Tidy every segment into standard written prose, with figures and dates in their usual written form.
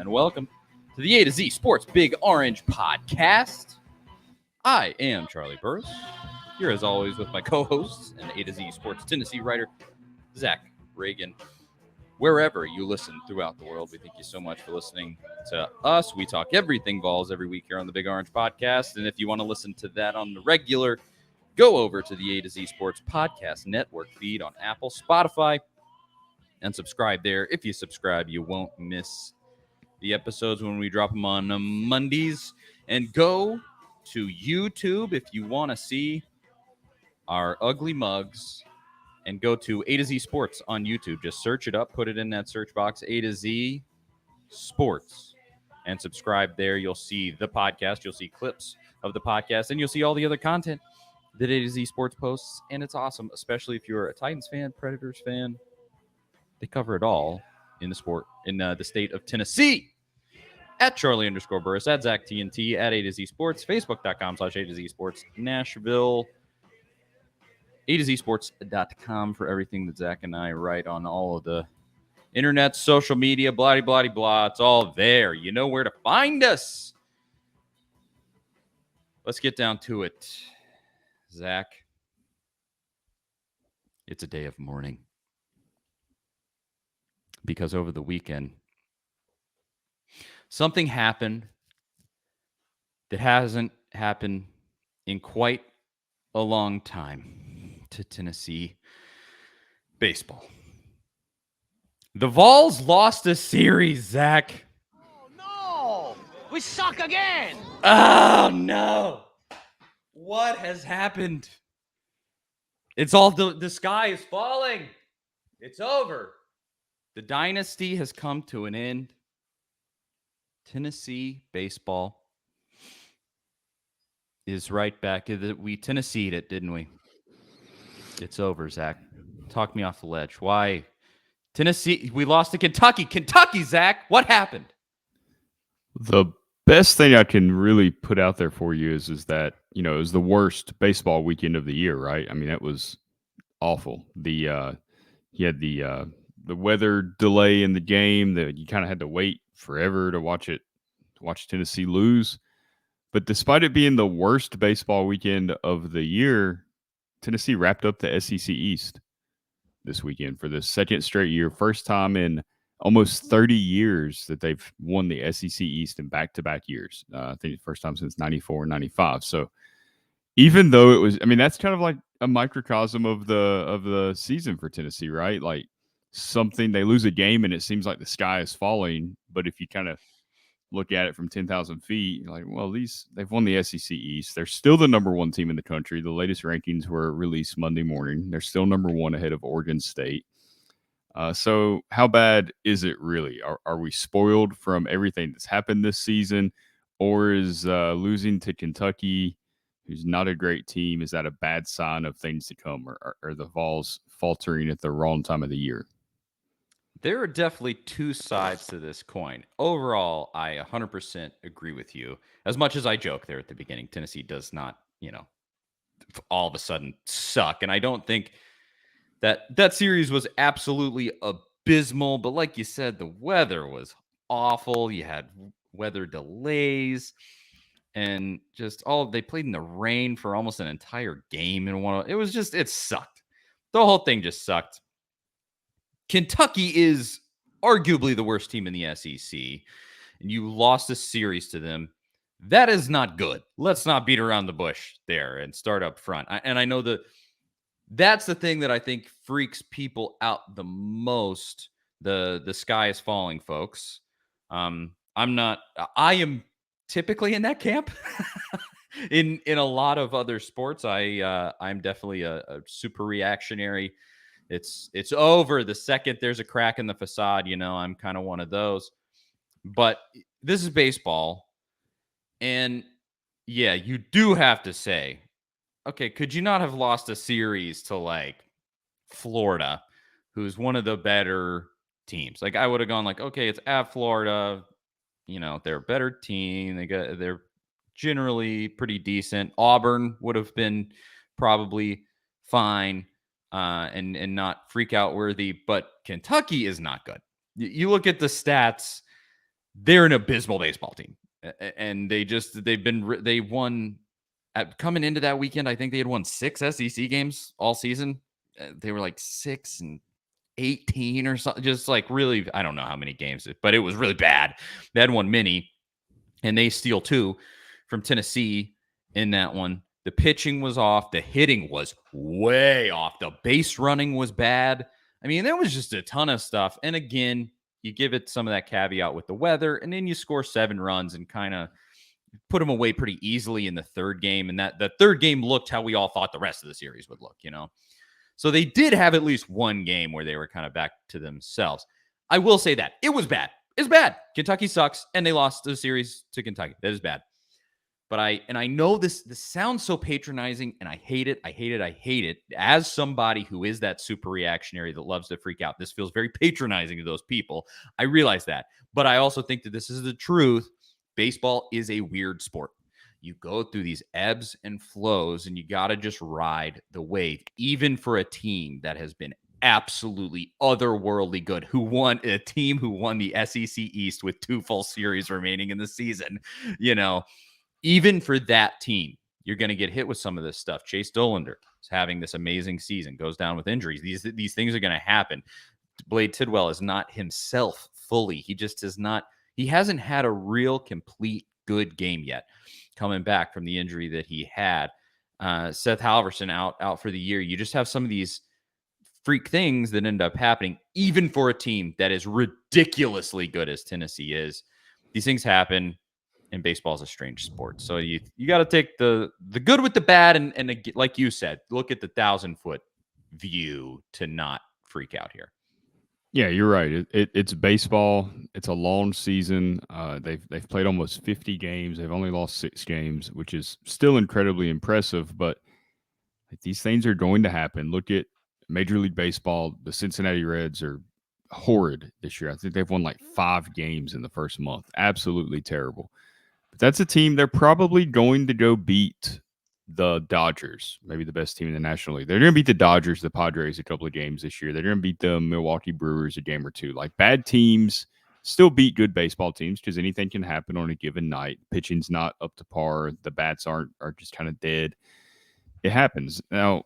and welcome to the A to Z Sports Big Orange Podcast. I am Charlie Burris, here as always with my co-hosts and A to Z Sports Tennessee writer, Zach Ragan. Wherever you listen throughout the world, we thank you so much for listening to us. We talk everything Vols every week here on the Big Orange Podcast, and if you want to listen to that on the regular, go over to the A to Z Sports Podcast Network feed on Apple, Spotify, and subscribe there. If you subscribe, you won't miss the episodes when we drop them on Mondays. And go to YouTube if you want to see our ugly mugs. And go to A to Z Sports on YouTube. Just search it up, put it in that search box, A to Z Sports, and subscribe there. You'll see the podcast. You'll see clips of the podcast, and you'll see all the other content that A to Z Sports posts. And it's awesome, especially if you're a Titans fan, Predators fan. They cover it all in the sport, in the state of Tennessee. At Charlie_Burris, at Zach TNT, at A to Z Sports, Facebook.com/A to Z Sports, Nashville, A to Z Sports.com for everything that Zach and I write on all of the internet, social media, blah, blah, blah, blah. It's all there. You know where to find us. Let's get down to it. Zach, it's a day of mourning. Because over the weekend, something happened that hasn't happened in quite a long time to Tennessee baseball. The Vols lost a series, Zach. Oh, no! We suck again! Oh, no! What has happened? It's all the sky is falling. It's over. The dynasty has come to an end. Tennessee baseball is right back. We Tennessee'd it, didn't we? It's over, Zach. Talk me off the ledge. Why? Tennessee, we lost to Kentucky. Kentucky, Zach, what happened? The best thing I can really put out there for you is that, it was the worst baseball weekend of the year, right? I mean, that was awful. You had the weather delay in the game that you kind of had to wait forever to watch Tennessee lose. But despite it being the worst baseball weekend of the year, Tennessee wrapped up the SEC East this weekend for the second straight year. First time in almost 30 years that they've won the SEC East in back-to-back years. I think the first time since 94 and 95. So even though it was, that's kind of like a microcosm of the season for Tennessee, right? Like something, they lose a game and it seems like the sky is falling. But if you kind of look at it from 10,000 feet, you're like, well, they've won the SEC East. They're still the number one team in the country. The latest rankings were released Monday morning. They're still number one ahead of Oregon State. So how bad is it really? Are we spoiled from everything that's happened this season? Or is losing to Kentucky, who's not a great team, is that a bad sign of things to come? Or are the Vols faltering at the wrong time of the year? There are definitely two sides to this coin. Overall, I 100% agree with you. As much as I joke there at the beginning, Tennessee does not, all of a sudden suck. And I don't think that series was absolutely abysmal. But like you said, the weather was awful. You had weather delays. And just they played in the rain for almost an entire game. It sucked. The whole thing just sucked. Kentucky is arguably the worst team in the SEC, and you lost a series to them. That is not good. Let's not beat around the bush there and start up front. I know that's the thing that I think freaks people out the most. The sky is falling, folks. I am typically in that camp. in a lot of other sports, I'm definitely a super reactionary. It's over the second there's a crack in the facade. I'm kind of one of those. But this is baseball. And yeah, you do have to say, okay, could you not have lost a series to like Florida, who's one of the better teams? Like I would have gone like, okay, it's at Florida. They're a better team. They're generally pretty decent. Auburn would have been probably fine. And not freak out worthy, but Kentucky is not good. You look at the stats, they're an abysmal baseball team, and they won coming into that weekend. I think they had won 6 SEC games all season. They were like 6-18 or something, just like really, I don't know how many games, but it was really bad. They had one mini, and they steal 2 from Tennessee in that one. The pitching was off. The hitting was way off. The base running was bad. I mean, there was just a ton of stuff. And again, you give it some of that caveat with the weather, and then you score 7 runs and kind of put them away pretty easily in the third game. And that the third game looked how we all thought the rest of the series would look, So they did have at least one game where they were kind of back to themselves. I will say that it was bad. It's bad. Kentucky sucks, and they lost the series to Kentucky. That is bad. But I know this sounds so patronizing, and I hate it. I hate it. I hate it. As somebody who is that super reactionary that loves to freak out, this feels very patronizing to those people. I realize that. But I also think that this is the truth. Baseball is a weird sport. You go through these ebbs and flows, and you got to just ride the wave, even for a team that has been absolutely otherworldly good, who won the SEC East with 2 full series remaining in the season. Even for that team, you're going to get hit with some of this stuff. Chase Dollander is having this amazing season, goes down with injuries. These things are going to happen. Blade Tidwell is not himself fully. He hasn't had a real complete good game yet, coming back from the injury that he had. Seth Halverson out for the year. You just have some of these freak things that end up happening, even for a team that is ridiculously good as Tennessee is. These things happen, and baseball is a strange sport. So you got to take the good with the bad, and like you said, look at the 1,000-foot view to not freak out here. Yeah, you're right. It's baseball. It's a long season. They've played almost 50 games. They've only lost 6 games, which is still incredibly impressive. But these things are going to happen. Look at Major League Baseball. The Cincinnati Reds are horrid this year. I think they've won like 5 games in the first month. Absolutely terrible. But that's a team they're probably going to go beat the Dodgers, maybe the best team in the National League. They're going to beat the Dodgers, the Padres a couple of games this year. They're going to beat the Milwaukee Brewers a game or 2. Like, bad teams still beat good baseball teams because anything can happen on a given night. Pitching's not up to par. The bats are just kind of dead. It happens. Now,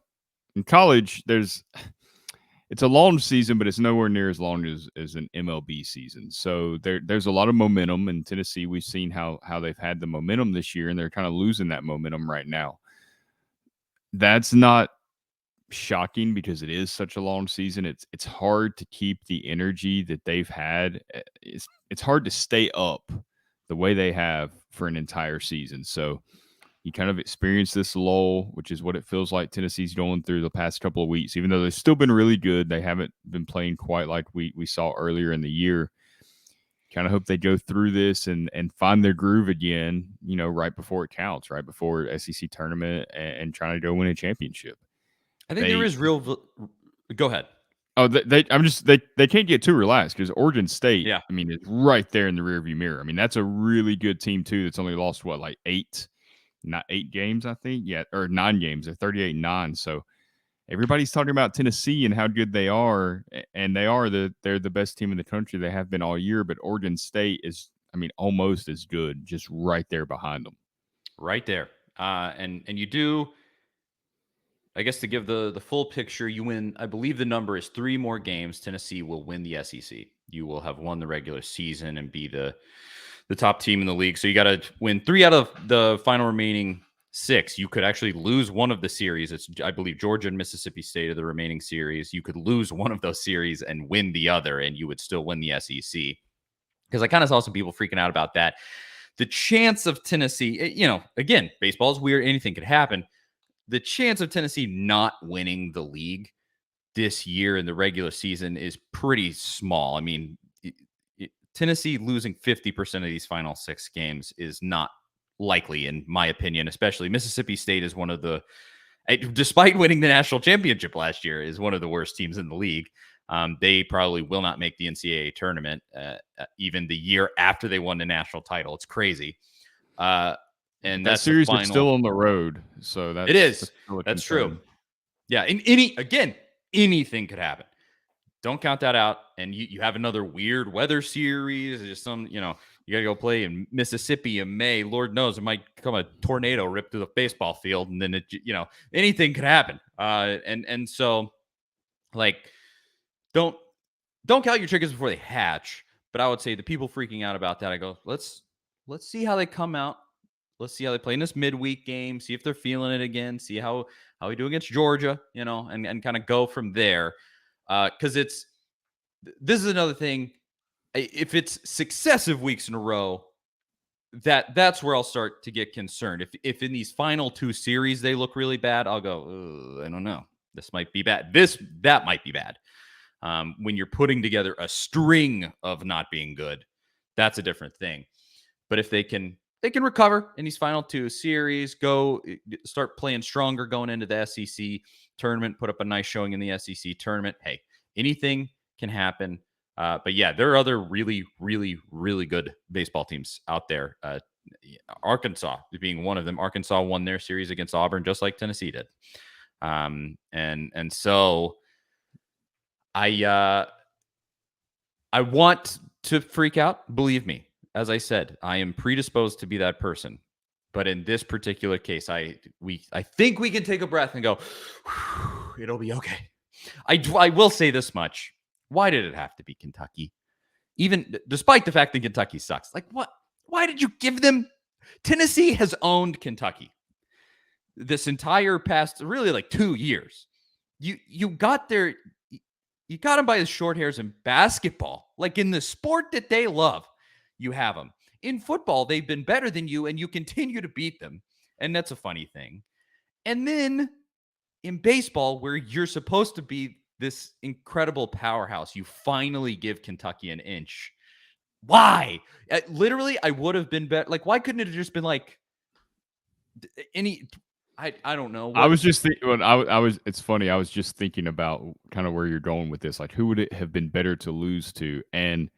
in college, it's a long season, but it's nowhere near as long as an MLB season. So there's a lot of momentum in Tennessee. We've seen how they've had the momentum this year, and they're kind of losing that momentum right now. That's not shocking because it is such a long season. It's hard to keep the energy that they've had. It's hard to stay up the way they have for an entire season. So you kind of experience this lull, which is what it feels like Tennessee's going through the past couple of weeks. Even though they've still been really good, they haven't been playing quite like we saw earlier in the year. Kind of hope they go through this and find their groove again, right before it counts, right before SEC tournament and trying to go win a championship. I think there is real. Go ahead. Oh, they can't get too relaxed because Oregon State, yeah, I mean, is right there in the rearview mirror. I mean, that's a really good team too. That's only lost like 8 games, I think. Yeah, or 9 games. They're 38-9. So everybody's talking about Tennessee and how good they are, and they're the best team in the country. They have been all year, but Oregon State is, almost as good, just right there behind them. Right there. And you do, I guess, to give the full picture, you win, I believe the number is 3 more games. Tennessee will win the SEC. You will have won the regular season and be the top team in the league. So you got to win 3 out of the final remaining 6. You could actually lose one of the series. It's, I believe, Georgia and Mississippi State are the remaining series. You could lose one of those series and win the other, and you would still win the SEC. Because I kind of saw some people freaking out about that. The chance of Tennessee, again, baseball is weird. Anything could happen. The chance of Tennessee not winning the league this year in the regular season is pretty small. I mean, Tennessee losing 50% of these final 6 games is not likely, in my opinion. Especially Mississippi State is one of the, despite winning the national championship last year, is one of the worst teams in the league. They probably will not make the NCAA tournament even the year after they won the national title. It's crazy. And that series is still on the road, so it is. That's true. Yeah, anything could happen. don't count that out. And you have another weird weather series. Just some, you got to go play in Mississippi in May. Lord knows it might come a tornado rip through the baseball field, and then anything could happen. And so like don't count your chickens before they hatch. But I would say the people freaking out about that, I go, let's see how they come out. Let's see how they play in this midweek game. See if they're feeling it again. See how we do against Georgia, and kind of go from there. Because this is another thing. If it's successive weeks in a row, that's where I'll start to get concerned. If in these final 2 series they look really bad, I'll go, I don't know. This might be bad. That might be bad. When you're putting together a string of not being good, that's a different thing. But if they can recover in these final 2 series, start playing stronger going into the SEC tournament, put up a nice showing in the SEC tournament. Hey, anything can happen. But yeah, there are other really, really, really good baseball teams out there. Arkansas being one of them. Arkansas won their series against Auburn just like Tennessee did. And so I want to freak out. Believe me, as I said, I am predisposed to be that person. But in this particular case, I think we can take a breath and go, it'll be okay. I will say this much. Why did it have to be Kentucky? Even despite the fact that Kentucky sucks. Like, what? Why did you give them? Tennessee has owned Kentucky this entire past, really, like 2 years. You got them by the short hairs in basketball, like in the sport that they love. You have them in football. They've been better than you, and you continue to beat them, and that's a funny thing. And then in baseball, where you're supposed to be this incredible powerhouse, you finally give Kentucky an inch. Why? Literally, I would have been better. Like, why couldn't it have just been like any? I don't know. I was just thinking. When I was. It's funny. I was just thinking about kind of where you're going with this. Like, who would it have been better to lose to? And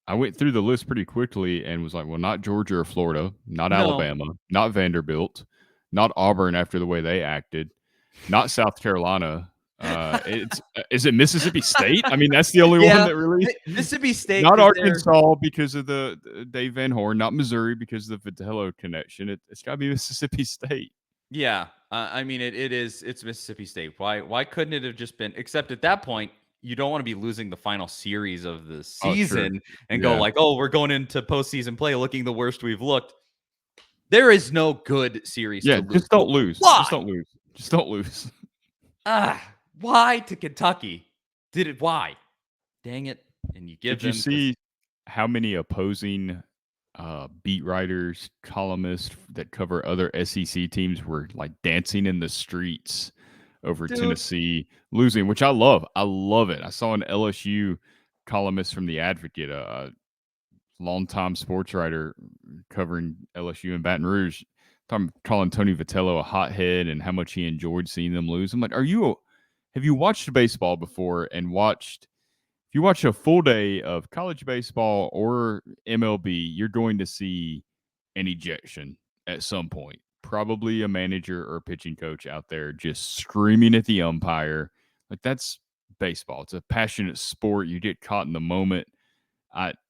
I went through the list pretty quickly and was like, well, not Georgia or Florida, not Alabama, not Vanderbilt, not Auburn after the way they acted, not South Carolina. Is it Mississippi State? I mean, that's the only one that really Mississippi State. Not Arkansas because of the Dave Van Horn, not Missouri because of the Vitello connection. It's got to be Mississippi State. Yeah, I mean it's Mississippi State. Why couldn't it have just been? Except at that point, you don't want to be losing the final series of the season and go like, oh, we're going into postseason play looking the worst we've looked. There is no good series to lose. Just don't lose. Why? Just don't lose. Why to Kentucky? Why? Dang it. And you give them. Did you see how many opposing beat writers, columnists that cover other SEC teams were like dancing in the streets over Tennessee losing, which I love. I love it. I saw an LSU columnist from The Advocate, a longtime sports writer covering LSU in Baton Rouge, calling Tony Vitello a hothead and how much he enjoyed seeing them lose. I'm like, have you watched baseball before and if you watch a full day of college baseball or MLB, you're going to see an ejection at some point. Probably a manager or a pitching coach out there just screaming at the umpire. Like, that's baseball. It's a passionate sport. You get caught in the moment.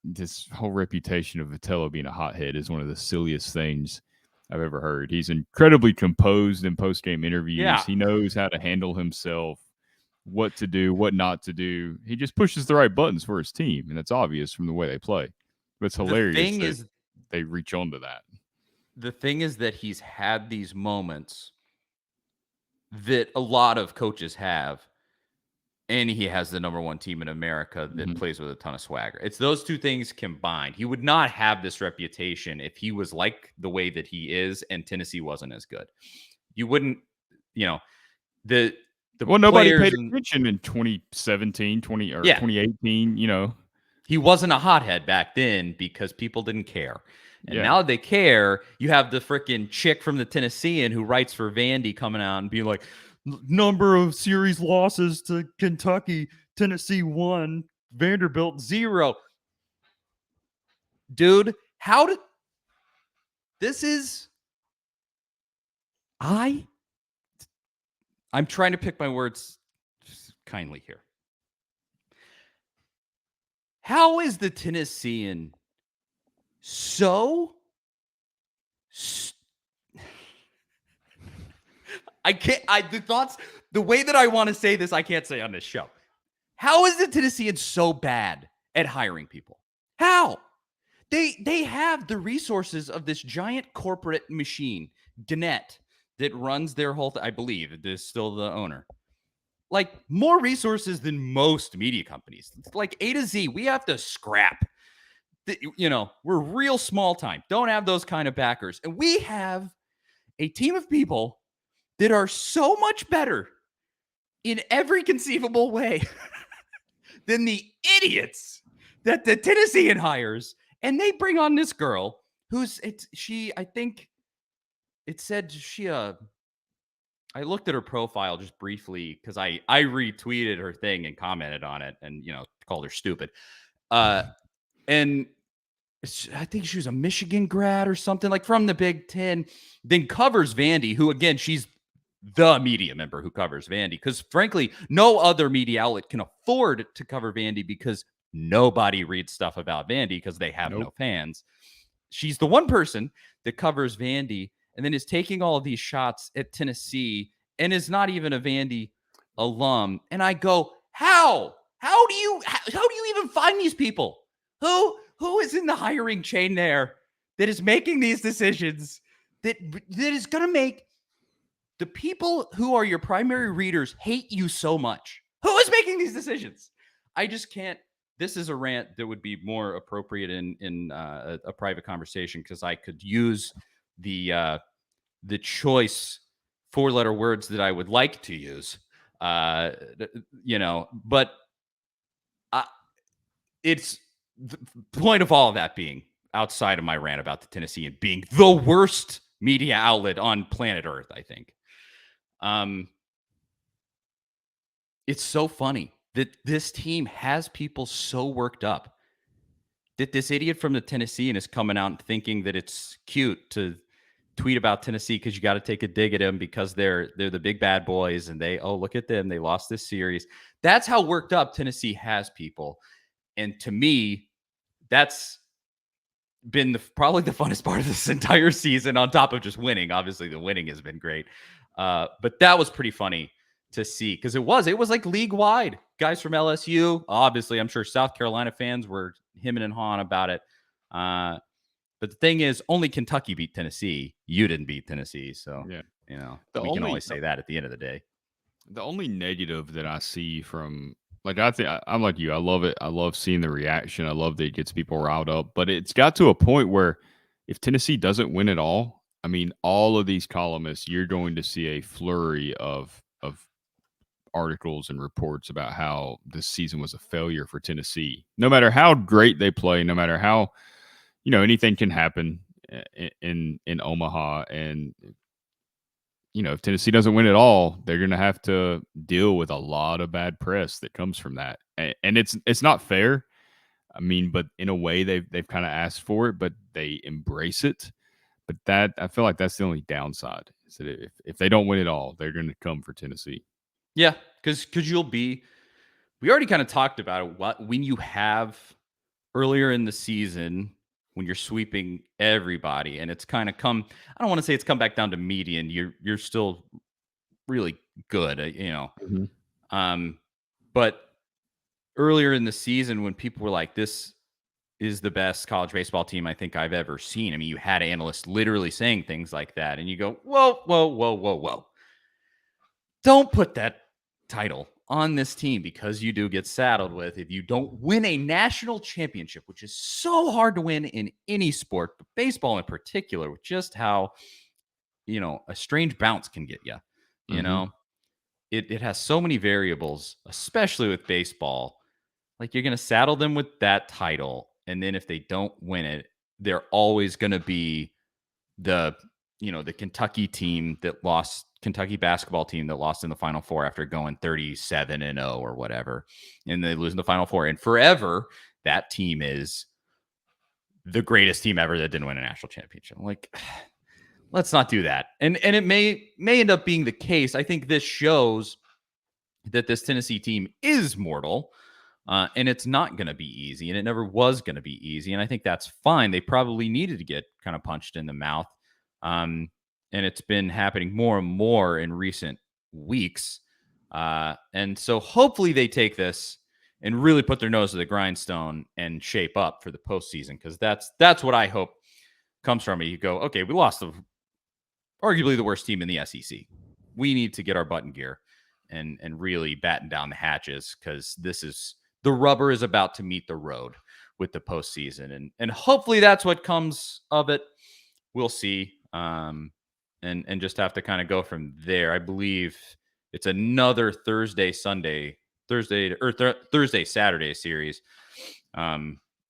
This whole reputation of Vitello being a hothead is one of the silliest things I've ever heard. He's incredibly composed in post-game interviews. Yeah. He knows how to handle himself, what to do, what not to do. He just pushes the right buttons for his team, and it's obvious from the way they play. But it's hilarious that they reach onto that. The thing is that he's had these moments that a lot of coaches have, and he has the number 1 team in America that plays with a ton of swagger. It's those two things combined. He would not have this reputation if he was like the way that he is and Tennessee wasn't as good. You wouldn't, nobody paid attention in 2017, 2018, He wasn't a hothead back then because people didn't care. And now they care. You have the freaking chick from the Tennessean who writes for Vandy coming out and being like, number of series losses to Kentucky, Tennessee 1, Vanderbilt 0. Dude, I'm trying to pick my words kindly here. How is the Tennessean so I can't the way that I want to say this, I can't say on this show. How is the Tennessean so bad at hiring people? How? They have the resources of this giant corporate machine, Gannett, that runs their whole I believe is still the owner. Like more resources than most media companies. It's like A to Z. We have to scrap. We're real small time. Don't have those kind of backers. And we have a team of people that are so much better in every conceivable way than the idiots that the Tennessean hires. And they bring on this girl I think it said I looked at her profile just briefly because I retweeted her thing and commented on it and, called her stupid. And I think she was a Michigan grad or something like from the Big Ten, then covers Vandy, who again, she's the media member who covers Vandy because frankly, no other media outlet can afford to cover Vandy because nobody reads stuff about Vandy because they have no fans. She's the one person that covers Vandy and then is taking all of these shots at Tennessee and is not even a Vandy alum. And I go, how do you even find these people? Who is in the hiring chain there that is making these decisions that is going to make the people who are your primary readers hate you so much? Who is making these decisions? I just can't. This is a rant that would be more appropriate in a private conversation because I could use the choice 4-letter words that I would like to use, but it's the point of all of that being outside of my rant about the Tennessee and being the worst media outlet on planet Earth, I think. It's so funny that this team has people so worked up that this idiot from the Tennessean is coming out and thinking that it's cute to tweet about Tennessee because you got to take a dig at them because they're the big bad boys and look at them, they lost this series. That's how worked up Tennessee has people. And to me, that's been probably the funnest part of this entire season on top of just winning. Obviously, the winning has been great. But that was pretty funny to see because it was like league wide. Guys from LSU, obviously, I'm sure South Carolina fans were hemming and hawing about it. But the thing is, only Kentucky beat Tennessee. You didn't beat Tennessee. So, we can always say that at the end of the day. The only negative that I see from I think I'm like you. I love it. I love seeing the reaction. I love that it gets people riled up. But it's got to a point where if Tennessee doesn't win at all, I mean, all of these columnists, you're going to see a flurry of articles and reports about how this season was a failure for Tennessee. No matter how great they play, no matter how, anything can happen in Omaha. And if Tennessee doesn't win at all, they're going to have to deal with a lot of bad press that comes from that. And it's not fair. I mean, but in a way they've kind of asked for it, but they embrace it. But that I feel like that's the only downside. Is that if they don't win at all, they're going to come for Tennessee. Yeah, because we already kind of talked about it. When you have earlier in the season, when you're sweeping everybody and it's kind of I don't want to say it's come back down to median. You're still really good, Mm-hmm. But earlier in the season when people were like, this is the best college baseball team I think I've ever seen. I mean, you had analysts literally saying things like that and you go, whoa. Don't put that title on this team because you do get saddled with if you don't win a national championship, which is so hard to win in any sport, but baseball in particular, with just how, a strange bounce can get you. It has so many variables, especially with baseball. Like you're going to saddle them with that title. And then if they don't win it, they're always going to be the Kentucky team that lost, Kentucky basketball team that lost in the Final Four after going 37-0 or whatever, and they lose in the Final Four. And forever, that team is the greatest team ever that didn't win a national championship. Like, let's not do that. And it may end up being the case. I think this shows that this Tennessee team is mortal. And it's not going to be easy, and it never was going to be easy. And I think that's fine. They probably needed to get kind of punched in the mouth. And it's been happening more and more in recent weeks. And so hopefully they take this and really put their nose to the grindstone and shape up for the postseason, because that's what I hope comes from it. You go, okay, we lost arguably the worst team in the SEC. We need to get our butt in gear and really batten down the hatches, because the rubber is about to meet the road with the postseason, and hopefully that's what comes of it. We'll see, and just have to kind of go from there. I believe it's another Thursday, Saturday series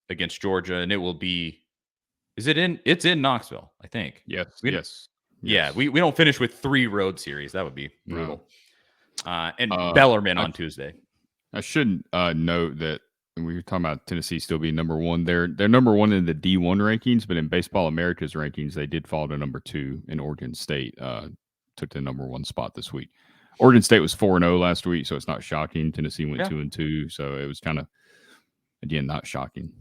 against Georgia, and it will be. It's in Knoxville, I think. Yes. Yeah, we don't finish with 3 road series. That would be brutal. No. And Bellarmine on Tuesday. I should note that when we were talking about Tennessee still being number 1, they're number 1 in the D1 rankings, but in Baseball America's rankings, they did fall to number 2, and Oregon State took the number 1 spot this week. Oregon State was 4-0 last week, so it's not shocking. Tennessee went 2-2, so it was kind of, again, not shocking.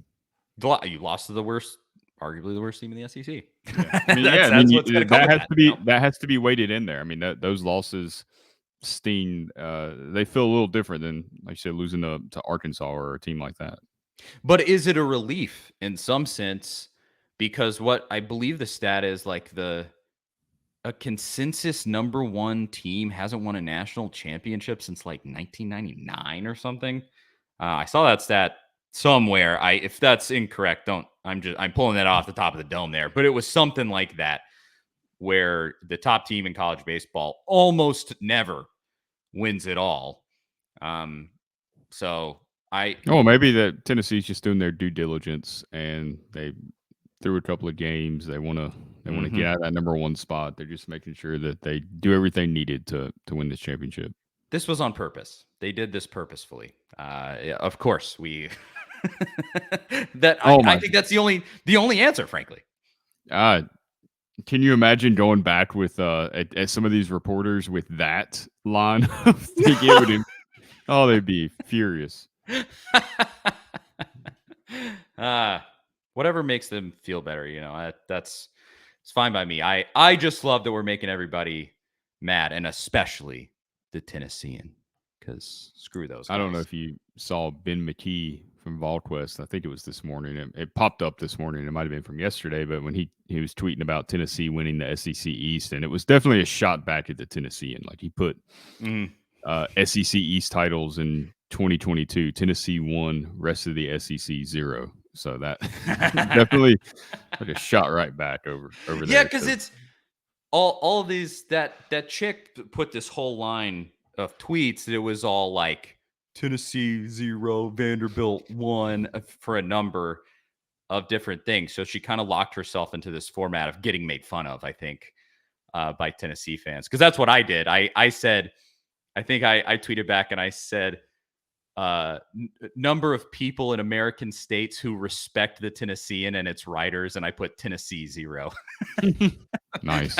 You lost to arguably the worst team in the SEC. Yeah. I mean, that has to be weighted in there. I mean, those losses sting. They feel a little different than, like you said, losing to Arkansas or a team like that. But is it a relief in some sense? Because what I believe the stat is, like, a consensus number 1 team hasn't won a national championship since like 1999 or something. I saw that stat somewhere. If that's incorrect, I'm pulling that off the top of the dome there, but it was something like that, where the top team in college baseball almost never wins it all. Maybe that Tennessee's just doing their due diligence, and they threw a couple of games. They want to get out of that number 1 spot. They're just making sure that they do everything needed to win this championship. This was on purpose. They did this purposefully. Of course, we. I think that's the only answer, frankly. Can you imagine going back with at some of these reporters with that line? They'd be furious. Whatever makes them feel better, it's fine by me. I just love that we're making everybody mad, and especially the Tennessean, because screw those guys. I don't know if you saw Ben McKee from VolQuest. I think it was this morning. It popped up this morning. It might have been from yesterday, but when he was tweeting about Tennessee winning the SEC East, and it was definitely a shot back at the Tennessean. Like, he put SEC East titles in 2022. Tennessee won, rest of the SEC 0. So that definitely like a shot right back over there. Yeah, because it's all of these, that chick put this whole line of tweets that it was all like Tennessee 0, Vanderbilt 1 for a number of different things. So she kind of locked herself into this format of getting made fun of, I think, by Tennessee fans. Because that's what I did. I said, I think I tweeted back and I said, number of people in American states who respect the Tennessean and its writers, and I put Tennessee 0. Nice.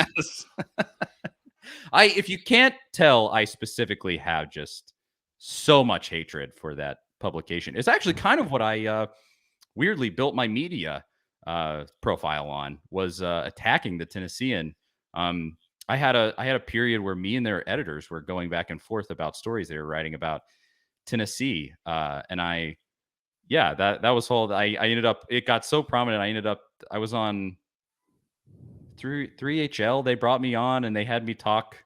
If you can't tell, I specifically have just so much hatred for that publication. It's actually kind of what I weirdly built my media profile on, was attacking the Tennessean. I had a period where me and their editors were going back and forth about stories they were writing about Tennessee, and that was whole. I ended up, it got so prominent. I was on 3HL. They brought me on and they had me talk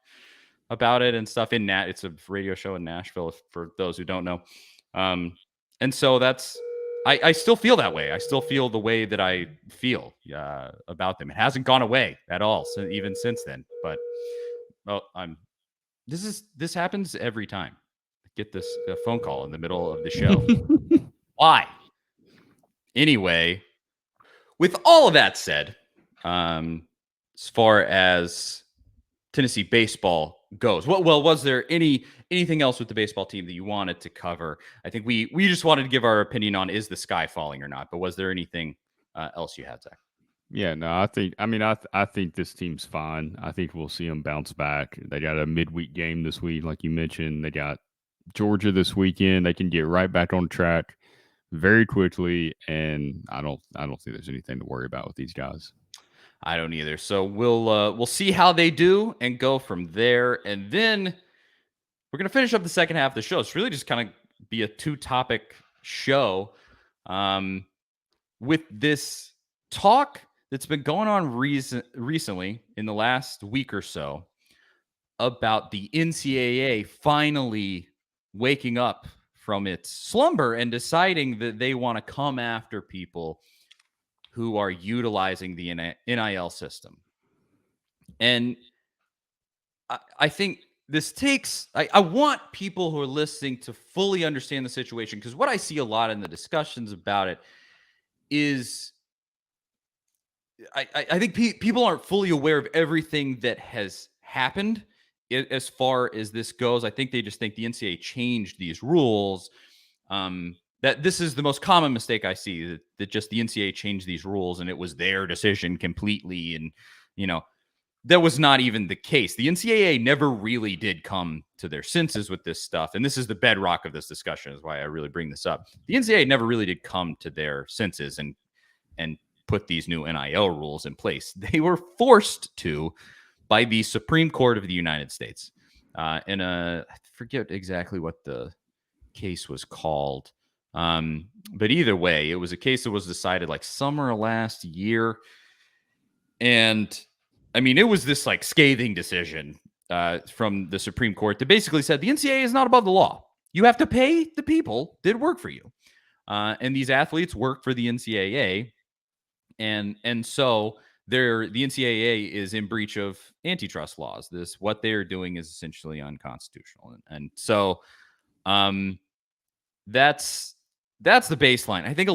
about it and stuff in Nat. It's a radio show in Nashville, for those who don't know. And so I still feel that way. I still feel the way that I feel about them. It hasn't gone away at all, even since then. But this happens every time. Get this phone call in the middle of the show. Why? Anyway, with all of that said, as far as Tennessee baseball goes, was there anything else with the baseball team that you wanted to cover? I think we just wanted to give our opinion on, is the sky falling or not? But was there anything else you had, Zach? Yeah, no, I think this team's fine. I think we'll see them bounce back. They got a midweek game this week, like you mentioned. They got Georgia this weekend. They can get right back on track very quickly, and I don't think there's anything to worry about with these guys. I don't either. So we'll see how they do and go from there. And then we're gonna finish up the second half of the show. It's really just kind of be a 2-topic show with this talk that's been going on recently in the last week or so about the NCAA finally waking up from its slumber and deciding that they want to come after people who are utilizing the NIL system. And I think this takes, I want people who are listening to fully understand the situation, because what I see a lot in the discussions about it is I think people aren't fully aware of everything that has happened as far as this goes. I think they just think the NCAA changed these rules. That this is the most common mistake I see, that just the NCAA changed these rules and it was their decision completely. And, that was not even the case. The NCAA never really did come to their senses with this stuff. And this is the bedrock of this discussion, is why I really bring this up. The NCAA never really did come to their senses and put these new NIL rules in place. They were forced to by the Supreme Court of the United States. I forget exactly what the case was called. But either way, it was a case that was decided like summer last year. And I mean, it was this like scathing decision from the Supreme Court that basically said the NCAA is not above the law. You have to pay the people that work for you. And these athletes work for the NCAA. And so the NCAA is in breach of antitrust laws. What they are doing is essentially unconstitutional. And so that's the baseline. I think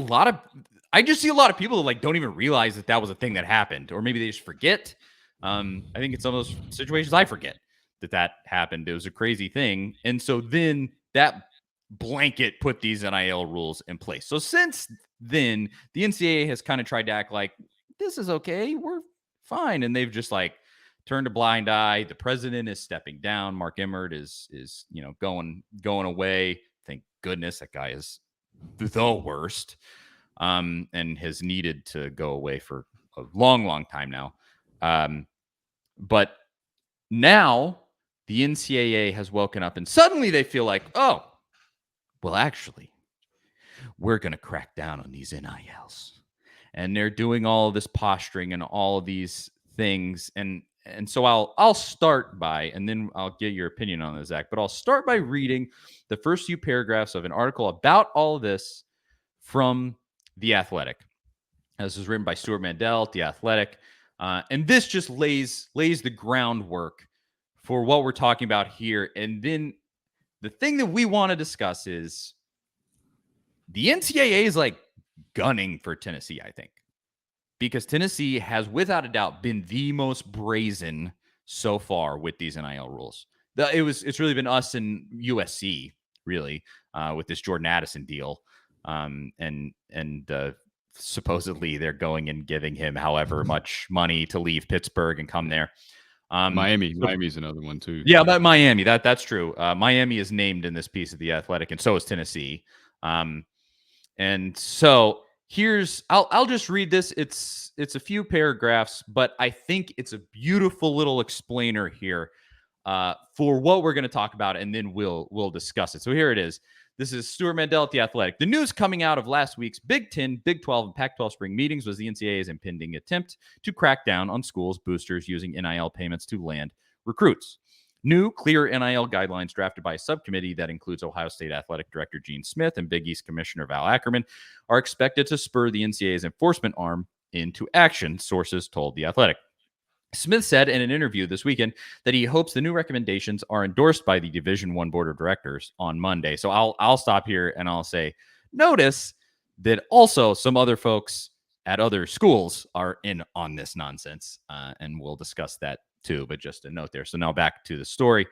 I just see a lot of people that like don't even realize that was a thing that happened, or maybe they just forget. I think in some of those situations I forget that happened. It was a crazy thing. And so then that blanket put these NIL rules in place. So since then, the NCAA has kind of tried to act like this is okay, we're fine, and they've just like turned a blind eye. The president is stepping down. Mark Emmert is going away. Thank goodness. That guy is the worst, and has needed to go away for a long time now. But now the NCAA has woken up, and suddenly they feel like, oh, well, actually, we're going to crack down on these NILs. And they're doing all of this posturing and all of these things. And so I'll start by, and then I'll get your opinion on this, Zach, but I'll start by reading the first few paragraphs of an article about all of this from The Athletic. This was written by Stuart Mandel at The Athletic. And this just lays the groundwork for what we're talking about here. And then the thing that we want to discuss is the NCAA is like gunning for Tennessee, I think, because Tennessee has without a doubt been the most brazen so far with these NIL rules. It's really been us and USC really with this Jordan Addison deal. And supposedly they're going and giving him however much money to leave Pittsburgh and come there. Miami's another one too. Yeah, but Miami, that's true. Miami is named in this piece of The Athletic, and so is Tennessee. And so I'll just read this. It's a few paragraphs, but I think it's a beautiful little explainer here for what we're going to talk about, and then we'll discuss it. So here it is. This is Stuart Mandel at The Athletic. The news coming out of last week's Big 10, Big 12, and Pac-12 spring meetings was the NCAA's impending attempt to crack down on schools' boosters using NIL payments to land recruits. New, clear NIL guidelines drafted by a subcommittee that includes Ohio State Athletic Director Gene Smith and Big East Commissioner Val Ackerman are expected to spur the NCAA's enforcement arm into action, sources told The Athletic. Smith said in an interview this weekend that he hopes the new recommendations are endorsed by the Division I Board of Directors on Monday. So I'll stop here and I'll say, notice that also some other folks at other schools are in on this nonsense, and we'll discuss that too, but just a note there. So now back to the story.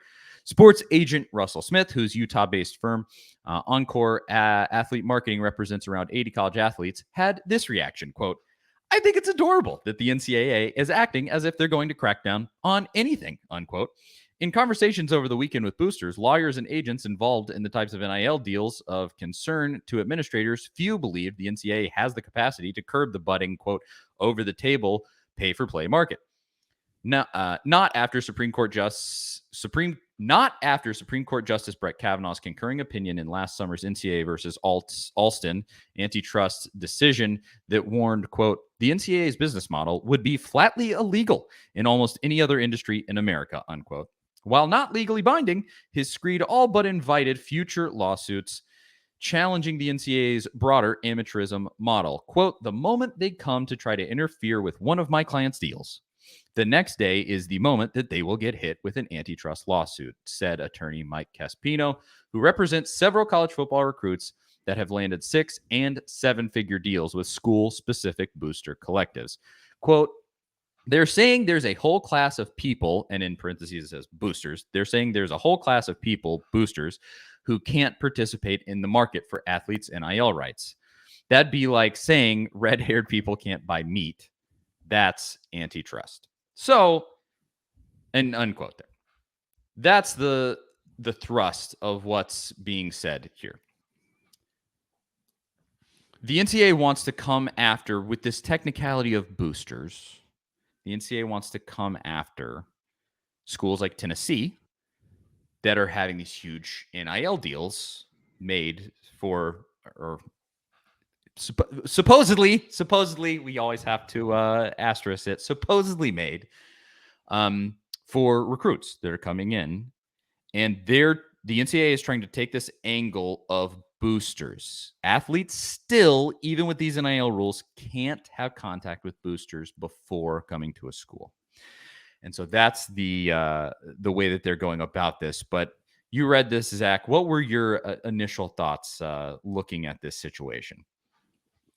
Sports agent Russell Smith, whose Utah-based firm Encore Athlete Marketing represents around 80 college athletes, had this reaction, quote, I think it's adorable that the NCAA is acting as if they're going to crack down on anything, unquote. In conversations over the weekend with boosters, lawyers, and agents involved in the types of NIL deals of concern to administrators, few believe the NCAA has the capacity to curb the budding, quote, over-the-table pay-for-play market. Not after Supreme Court Justice Brett Kavanaugh's concurring opinion in last summer's NCAA versus Alston antitrust decision that warned, quote, the NCAA's business model would be flatly illegal in almost any other industry in America, unquote. While not legally binding, his screed all but invited future lawsuits challenging the NCAA's broader amateurism model. Quote, the moment they come to try to interfere with one of my clients' deals, the next day is the moment that they will get hit with an antitrust lawsuit, said attorney Mike Caspino, who represents several college football recruits that have landed 6- and 7-figure deals with school-specific booster collectives. Quote, they're saying there's a whole class of people, and in parentheses it says boosters, they're saying there's a whole class of people, boosters, who can't participate in the market for athletes' NIL rights. That'd be like saying red-haired people can't buy meat. That's antitrust. So, and unquote there. That's the thrust of what's being said here. The NCAA wants to come after, with this technicality of boosters, the NCAA wants to come after schools like Tennessee that are having these huge NIL deals made for, or supposedly, we always have to asterisk it, supposedly made for recruits that are coming in. And the NCAA is trying to take this angle of boosters. Athletes still, even with these NIL rules, can't have contact with boosters before coming to a school. And so that's the way that they're going about this. But you read this, Zach. What were your initial thoughts looking at this situation?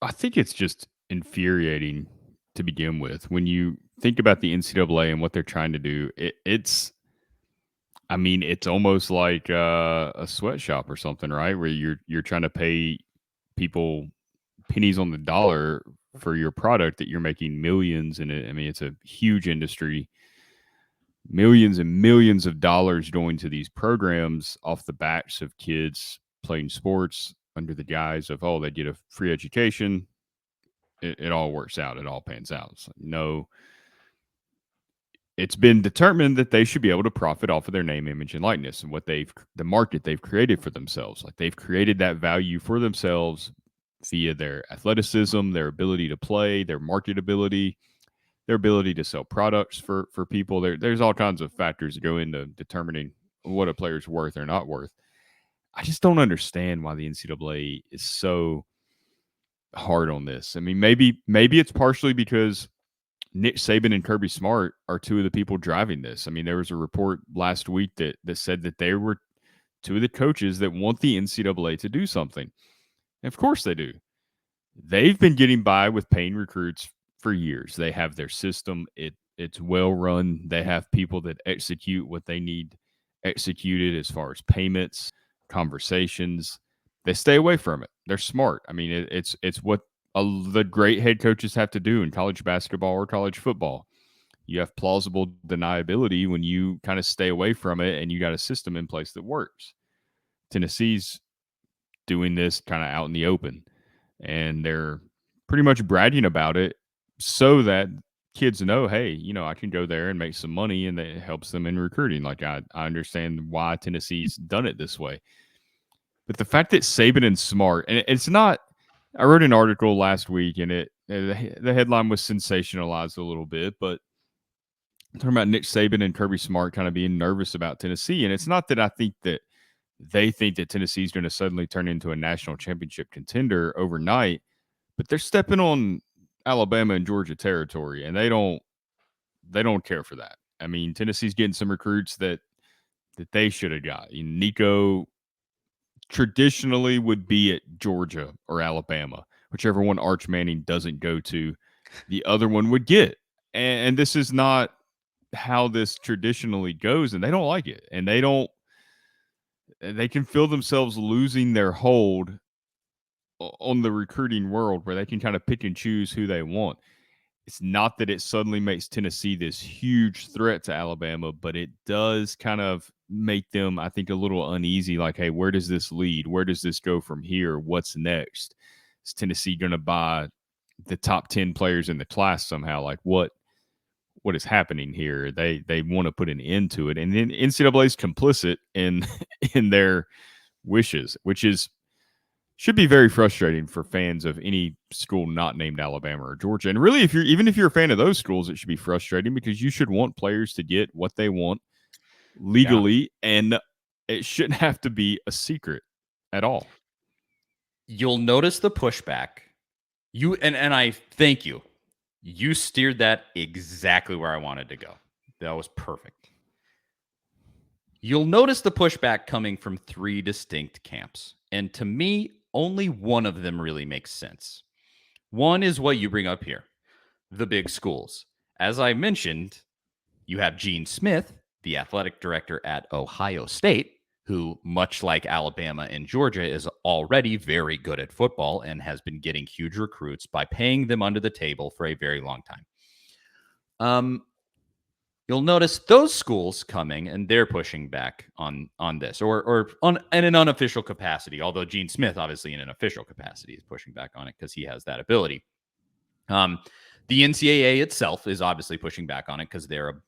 I think it's just infuriating to begin with. When you think about the NCAA and what they're trying to do, it's almost like a sweatshop or something, right? Where you're trying to pay people pennies on the dollar for your product that you're making millions in it. I mean, it's a huge industry. Millions and millions of dollars going to these programs off the backs of kids playing sports under the guise of, they get a free education. It all works out. It all pans out. So, no, it's been determined that they should be able to profit off of their name, image, and likeness, and the market they've created for themselves. Like, they've created that value for themselves via their athleticism, their ability to play, their marketability, their ability to sell products for people. There's all kinds of factors that go into determining what a player's worth or not worth. I just don't understand why the NCAA is so hard on this. I mean, maybe it's partially because Nick Saban and Kirby Smart are two of the people driving this. I mean, there was a report last week that said that they were two of the coaches that want the NCAA to do something. And of course they do. They've been getting by with paying recruits for years. They have their system. It's well run. They have people that execute what they need executed as far as payments, conversations. They stay away from it. They're smart. I mean, it's what the great head coaches have to do in college basketball or college football. You have plausible deniability when you kind of stay away from it and you got a system in place that works. Tennessee's doing this kind of out in the open, and they're pretty much bragging about it so that kids know, hey, I can go there and make some money, and it helps them in recruiting. Like, I understand why Tennessee's done it this way. But the fact that Saban and Smart, and it's not, I wrote an article last week, and the headline was sensationalized a little bit, but I'm talking about Nick Saban and Kirby Smart kind of being nervous about Tennessee. And it's not that I think that they think that Tennessee is going to suddenly turn into a national championship contender overnight, but they're stepping on Alabama and Georgia territory, and they don't care for that. I mean, Tennessee's getting some recruits that they should have got. Nico traditionally would be at Georgia or Alabama, whichever one Arch Manning doesn't go to, the other one would get. And this is not how this traditionally goes, and they don't like it. And they can feel themselves losing their hold on the recruiting world where they can kind of pick and choose who they want. It's not that it suddenly makes Tennessee this huge threat to Alabama, but it does kind of make them, I think, a little uneasy. Like, hey, where does this lead? Where does this go from here? What's next? Is Tennessee going to buy the top 10 players in the class somehow? Like, what is happening here? They want to put an end to it, and then NCAA is complicit in in their wishes, which should be very frustrating for fans of any school not named Alabama or Georgia. And really, if you're a fan of those schools, it should be frustrating because you should want players to get what they want legally, and it shouldn't have to be a secret at all. You'll notice the pushback. And I thank you. You steered that exactly where I wanted to go. That was perfect. You'll notice the pushback coming from 3 distinct camps. And to me, only one of them really makes sense. One is what you bring up here, the big schools. As I mentioned, you have Gene Smith, the athletic director at Ohio State, who, much like Alabama and Georgia, is already very good at football and has been getting huge recruits by paying them under the table for a very long time. You'll notice those schools coming and they're pushing back on this, or in an unofficial capacity. Although Gene Smith, obviously, in an official capacity, is pushing back on it because he has that ability. The NCAA itself is obviously pushing back on it because they're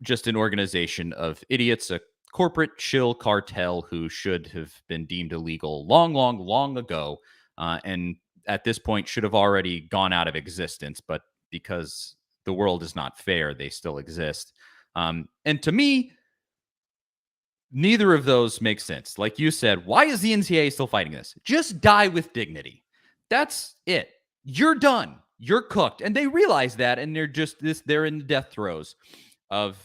just an organization of idiots, a corporate shill cartel who should have been deemed illegal long ago, and at this point should have already gone out of existence. But because the world is not fair, they still exist. And to me, neither of those make sense. Like you said, why is the NCAA still fighting this? Just die with dignity. That's it. You're done. You're cooked. And they realize that, and they're in the death throes of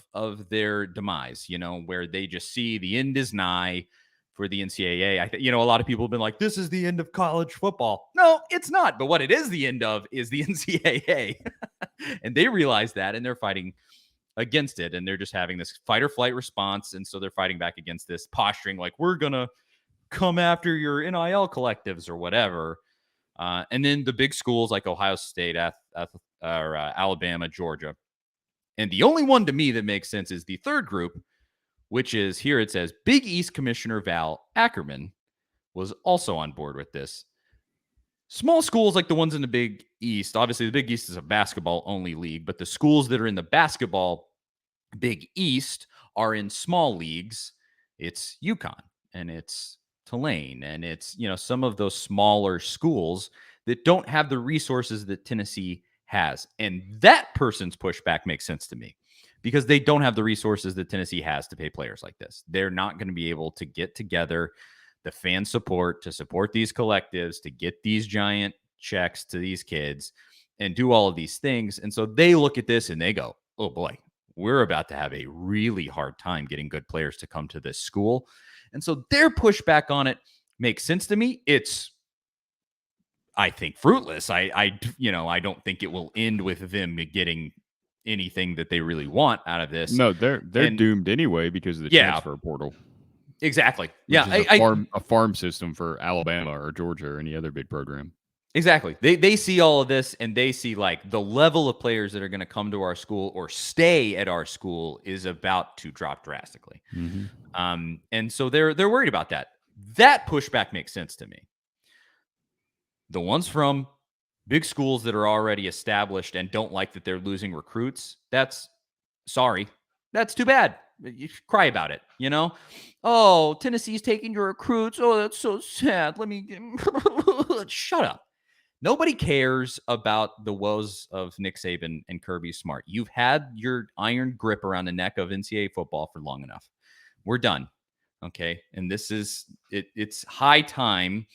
their demise, where they just see the end is nigh for the NCAA. I think, a lot of people have been like, this is the end of college football. No, it's not. But what it is the end of is the NCAA. And they realize that, and they're fighting against it. And they're just having this fight or flight response. And so they're fighting back against this, posturing like, we're going to come after your NIL collectives or whatever. And then the big schools like Ohio State, Alabama, Georgia. And the only one to me that makes sense is the third group, which is here it says Big East Commissioner Val Ackerman was also on board with this. Small schools like the ones in the Big East, obviously the Big East is a basketball-only league, but the schools that are in the basketball Big East are in small leagues. It's UConn and it's Tulane and it's, some of those smaller schools that don't have the resources that Tennessee has. And that person's pushback makes sense to me because they don't have the resources that Tennessee has to pay players like this. They're not going to be able to get together the fan support to support these collectives, to get these giant checks to these kids and do all of these things. And so they look at this and they go, oh boy, we're about to have a really hard time getting good players to come to this school. And so their pushback on it makes sense to me. It's, I think, fruitless. I don't think it will end with them getting anything that they really want out of this. No, they're doomed anyway because of the transfer portal. Exactly. A farm system for Alabama or Georgia or any other big program. Exactly. They see all of this and they see like the level of players that are going to come to our school or stay at our school is about to drop drastically. Mm-hmm. And so they're worried about that. That pushback makes sense to me. The ones from big schools that are already established and don't like that they're losing recruits, that's too bad. You cry about it, Oh, Tennessee's taking your recruits. Oh, that's so sad. Let me shut up. Nobody cares about the woes of Nick Saban and Kirby Smart. You've had your iron grip around the neck of NCAA football for long enough. We're done. Okay. And this is it. It's high time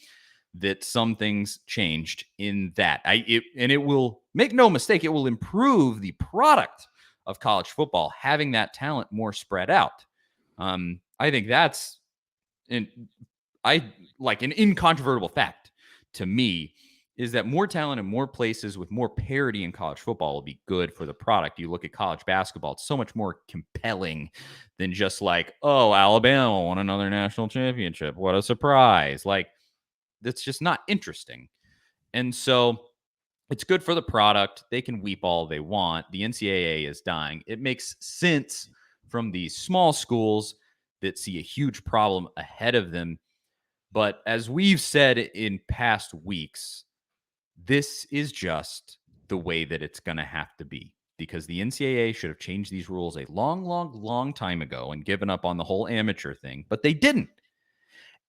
that some things changed in that. And it will, make no mistake, it will improve the product of college football, having that talent more spread out. I think that's an incontrovertible fact to me is that more talent in more places with more parity in college football will be good for the product. You look at college basketball, it's so much more compelling than just like, oh, Alabama won another national championship. What a surprise. Like, that's just not interesting. And so It's good for the product. They can weep all they want. The NCAA is dying. It makes sense from these small schools that see a huge problem ahead of them. But as we've said in past weeks, this is just the way that it's going to have to be, because the NCAA should have changed these rules a long time ago and given up on the whole amateur thing, but they didn't.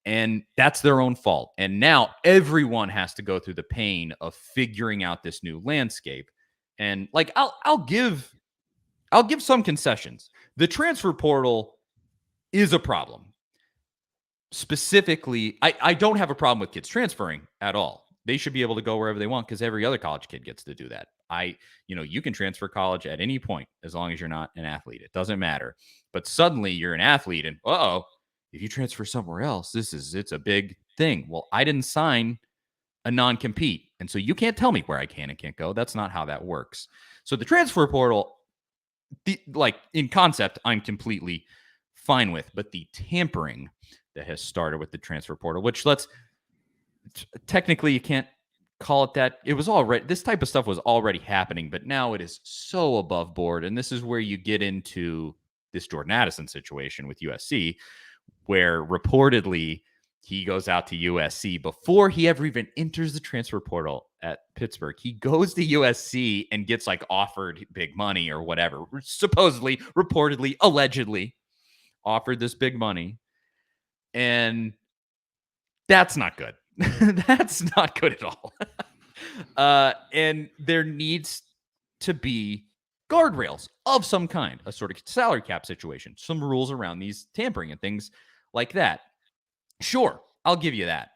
And that's their own fault. And now everyone has to go through the pain of figuring out this new landscape. And like I'll give some concessions. The transfer portal is a problem. Specifically, I don't have a problem with kids transferring at all. They should be able to go wherever they want because every other college kid gets to do that. You can transfer college at any point as long as you're not an athlete. It doesn't matter. But suddenly you're an athlete and if you transfer somewhere else, it's a big thing. Well, I didn't sign a non-compete. And so you can't tell me where I can and can't go. That's not how that works. So the transfer portal, in concept, I'm completely fine with. But the tampering that has started with the transfer portal, which technically you can't call it that. It was already, this type of stuff was already happening, but now it is so above board. And this is where you get into this Jordan Addison situation with USC, where reportedly he goes out to USC before he ever even enters the transfer portal at Pittsburgh. He goes to USC and gets offered big money or whatever, supposedly, reportedly, allegedly offered this big money. And that's not good. That's not good at all. And there needs to be guardrails of some kind, a sort of salary cap situation, some rules around these tampering and things like that. Sure, I'll give you that.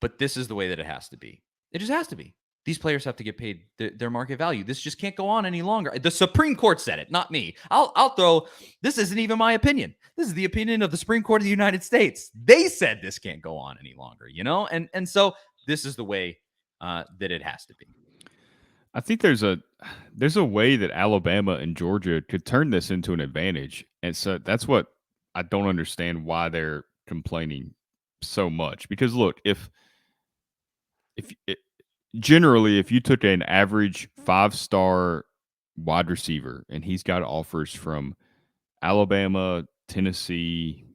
But this is the way that it has to be. It just has to be. These players have to get paid their market value. This just can't go on any longer. The Supreme Court said it, not me. I'll throw, this isn't even my opinion. This is the opinion of the Supreme Court of the United States. They said this can't go on any longer, And so this is the way that it has to be. I think there's a way that Alabama and Georgia could turn this into an advantage. And so that's what I don't understand, why they're complaining so much. Because look, if you took an average 5-star wide receiver and he's got offers from Alabama, Tennessee,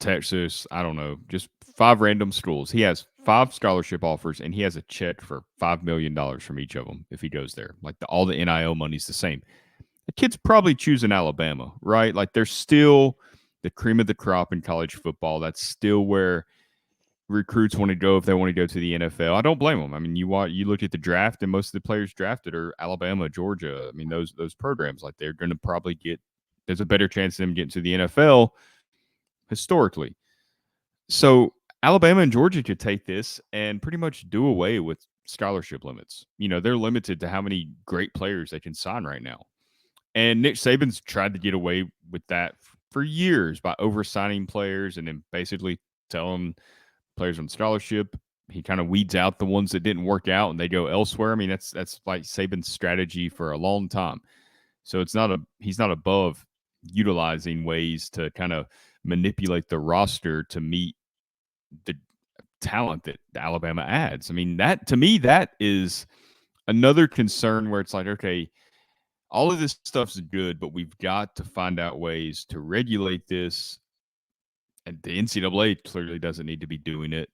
Texas, I don't know, just 5 random schools. He has 5 scholarship offers and he has a check for $5 million from each of them if he goes there. All the NIL money's the same. The kid's probably choosing Alabama, right? They're still the cream of the crop in college football. That's still where recruits want to go if they want to go to the NFL. I don't blame them. I mean, you look at the draft, and most of the players drafted are Alabama, Georgia. I mean, those programs, they're going to probably there's a better chance of them getting to the NFL historically. So Alabama and Georgia could take this and pretty much do away with scholarship limits. They're limited to how many great players they can sign right now. And Nick Saban's tried to get away with that for years by oversigning players and then basically telling players on scholarship. He kind of weeds out the ones that didn't work out and they go elsewhere. I mean, that's Saban's strategy for a long time. So he's not above utilizing ways to kind of manipulate the roster to meet the talent that Alabama adds. I mean, to me, that is another concern where it's okay, all of this stuff's good, but we've got to find out ways to regulate this. And the NCAA clearly doesn't need to be doing it.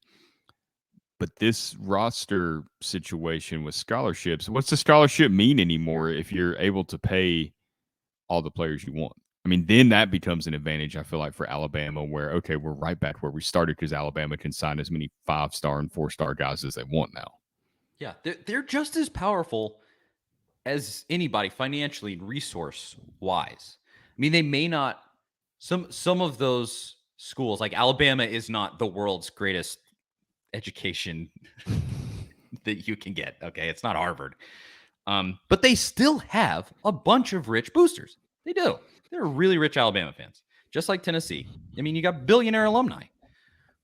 But this roster situation with scholarships, what's the scholarship mean anymore if you're able to pay all the players you want? I mean, then that becomes an advantage, I feel like, for Alabama, where, okay, we're right back where we started because Alabama can sign as many 5-star and 4-star guys as they want now. Yeah, they're just as powerful as anybody financially and resource-wise. I mean, they may not, some of those schools, like Alabama is not the world's greatest education that you can get. Okay, it's not Harvard. But they still have a bunch of rich boosters. They do. They're really rich Alabama fans, just like Tennessee. I mean, you got billionaire alumni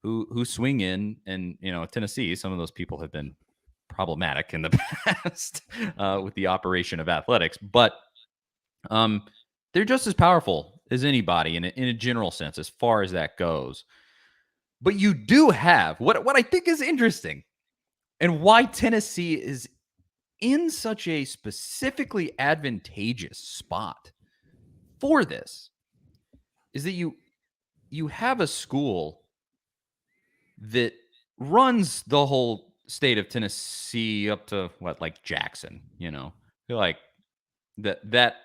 who swing in, and Tennessee, some of those people have been problematic in the past with the operation of athletics, but they're just as powerful as anybody in a general sense as far as that goes. But you do have what I think is interesting. And why Tennessee is in such a specifically advantageous spot for this is that you have a school that runs the whole state of Tennessee up to what, like Jackson, like that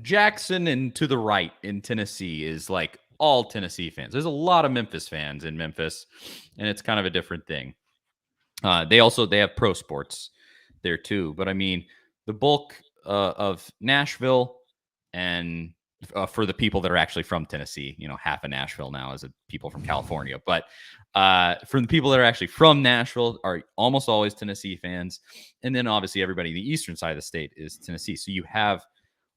Jackson and to the right in Tennessee is like all Tennessee fans. There's a lot of Memphis fans in Memphis, and it's kind of a different thing. They have pro sports there too, but I mean the bulk of Nashville and for the people that are actually from Tennessee, half of Nashville now is people from California, but for the people that are actually from Nashville are almost always Tennessee fans, and then obviously everybody in the eastern side of the state is Tennessee. So you have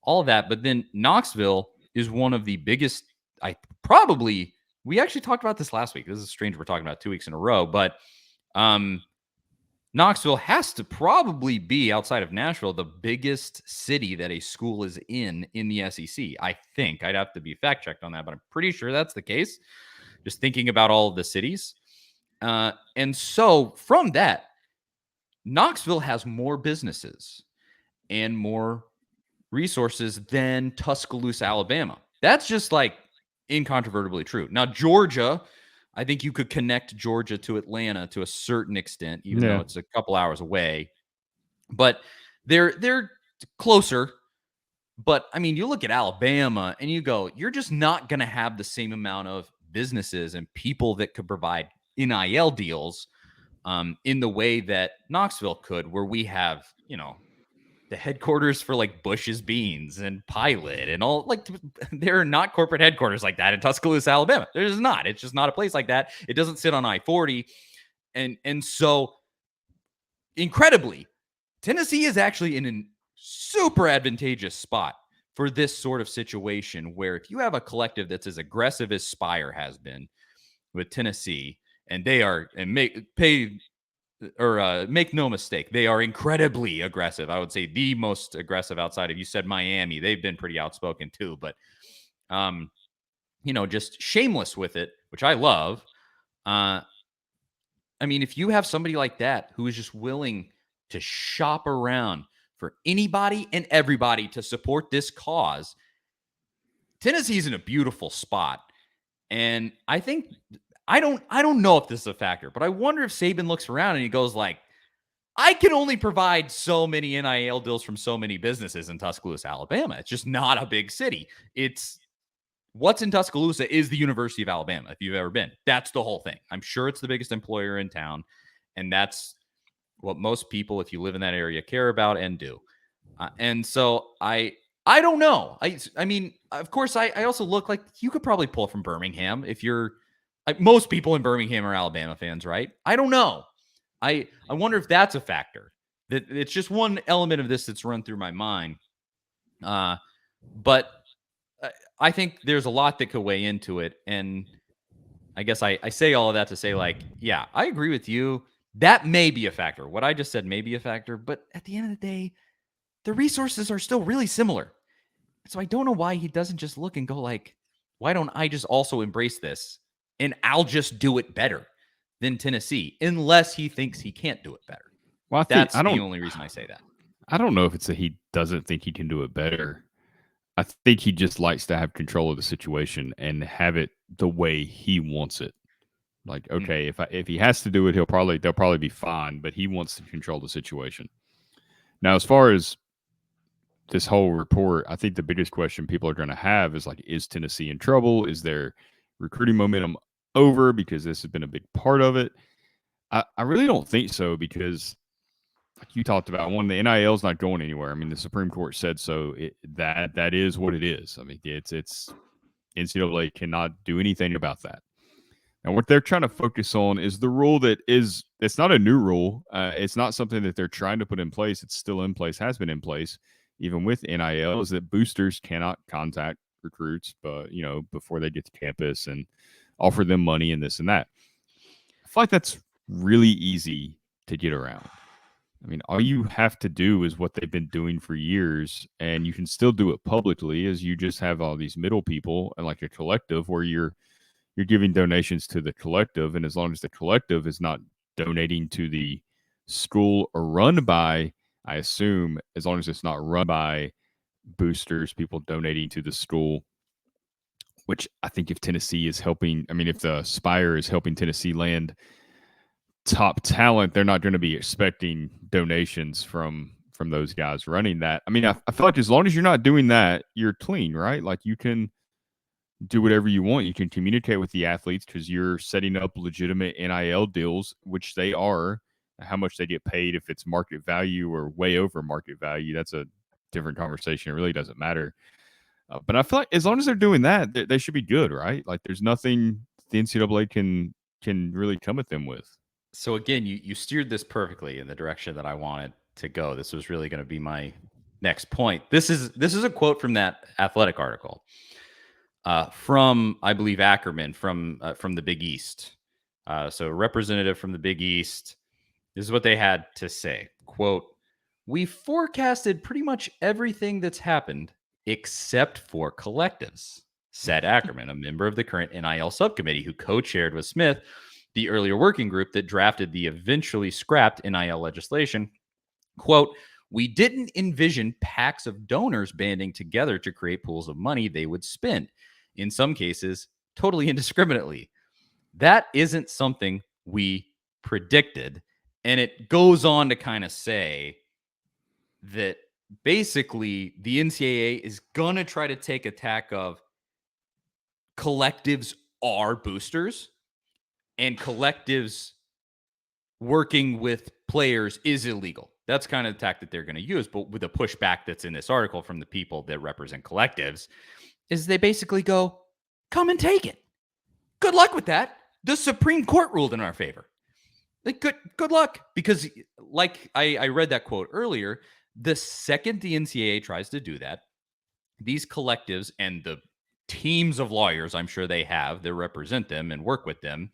all of that, but then Knoxville is one of the biggest. We actually talked about this last week. This is strange. We're talking about 2 weeks in a row, but Knoxville has to probably be, outside of Nashville, the biggest city that a school is in the SEC. I think I'd have to be fact checked on that, but I'm pretty sure that's the case. Just thinking about all of the cities. And so from that, Knoxville has more businesses and more resources than Tuscaloosa, Alabama. That's just like incontrovertibly true. Now, Georgia, I think you could connect Georgia to Atlanta to a certain extent, even though it's a couple hours away. But they're closer. But I mean, you look at Alabama and you go, you're just not going to have the same amount of businesses and people that could provide NIL deals in the way that Knoxville could, where we have, the headquarters for like Bush's Beans and Pilot and all. Like, there are not corporate headquarters like that in Tuscaloosa, Alabama. There's not. It's just not a place like that. It doesn't sit on I-40. And so incredibly, Tennessee is actually in a super advantageous spot for this sort of situation, where if you have a collective that's as aggressive as Spire has been with Tennessee, and they are, and make no mistake, they are incredibly aggressive. I would say the most aggressive outside of, you said Miami. They've been pretty outspoken too, but just shameless with it, which I love. I mean, if you have somebody like that who is just willing to shop around for anybody and everybody to support this cause, Tennessee's in a beautiful spot. And I think I don't know if this is a factor, but I wonder if Saban looks around and he goes like, I can only provide so many NIL deals from so many businesses in Tuscaloosa, Alabama. It's just not a big city. It's what's in Tuscaloosa is the University of Alabama. If you've ever been, that's the whole thing. I'm sure it's the biggest employer in town, and that's what most people, if you live in that area, care about and do. And so I don't know. I mean, of course, I also look like you could probably pull from Birmingham if you're. Most people in Birmingham are Alabama fans, right? I don't know. I wonder if that's a factor. That it's just one element of this that's run through my mind. But I think there's a lot that could weigh into it. And I guess I say all of that to say, like, yeah, I agree with you. That may be a factor. What I just said may be a factor. But at the end of the day, the resources are still really similar. So I don't know why he doesn't just look and go like, why don't I just also embrace this? And I'll just do it better than Tennessee, unless he thinks he can't do it better. Well, That's the only reason I say that. I don't know if it's that he doesn't think he can do it better. I think he just likes to have control of the situation and have it the way he wants it. Like, okay, if he has to do it, they'll probably be fine, but he wants to control the situation. Now, as far as this whole report, I think the biggest question people are going to have is like, is Tennessee in trouble? Is their recruiting momentum over because this has been a big part of it? I really don't think so, because like you talked about, one, the NIL is not going anywhere. I mean, the Supreme Court said so. That is what it is. I mean, it's NCAA cannot do anything about that. And what they're trying to focus on is the rule it's not a new rule. It's not something that they're trying to put in place. It's still in place, has been in place, even with NIL, is that boosters cannot contact recruits, but before they get to campus and offer them money and this and that. I feel like that's really easy to get around. I mean, all you have to do is what they've been doing for years, and you can still do it publicly, is you just have all these middle people and like a collective where you're giving donations to the collective, and as long as the collective is not donating to the school or run by, I assume, as long as it's not run by boosters, people donating to the school, which I think if Tennessee is helping, I mean, if the Spire is helping Tennessee land top talent, they're not going to be expecting donations from those guys running that. I mean, I feel like as long as you're not doing that, you're clean, right? Like you can do whatever you want. You can communicate with the athletes because you're setting up legitimate NIL deals, which they are. How much they get paid, if it's market value or way over market value, that's a different conversation. It really doesn't matter. But I feel like as long as they're doing that, they should be good, right? Like there's nothing the NCAA can really come at them with. So again, you steered this perfectly in the direction that I wanted to go. This was really going to be my next point. This is a quote from that Athletic article from, I believe, Ackerman from the Big East. So a representative from the Big East. This is what they had to say. Quote, "We forecasted pretty much everything that's happened except for collectives," said Ackerman, a member of the current NIL subcommittee who co-chaired with Smith the earlier working group that drafted the eventually scrapped NIL legislation. Quote, "We didn't envision packs of donors banding together to create pools of money they would spend, in some cases, totally indiscriminately. That isn't something we predicted." And it goes on to kind of say that basically the NCAA is going to try to take a tack of collectives are boosters and collectives working with players is illegal. That's kind of the tack that they're going to use. But with the pushback that's in this article from the people that represent collectives is they basically go, come and take it. Good luck with that. The Supreme Court ruled in our favor. Like, good luck. Because like I read that quote earlier, the second the NCAA tries to do that, these collectives and the teams of lawyers I'm sure they have that represent them and work with them,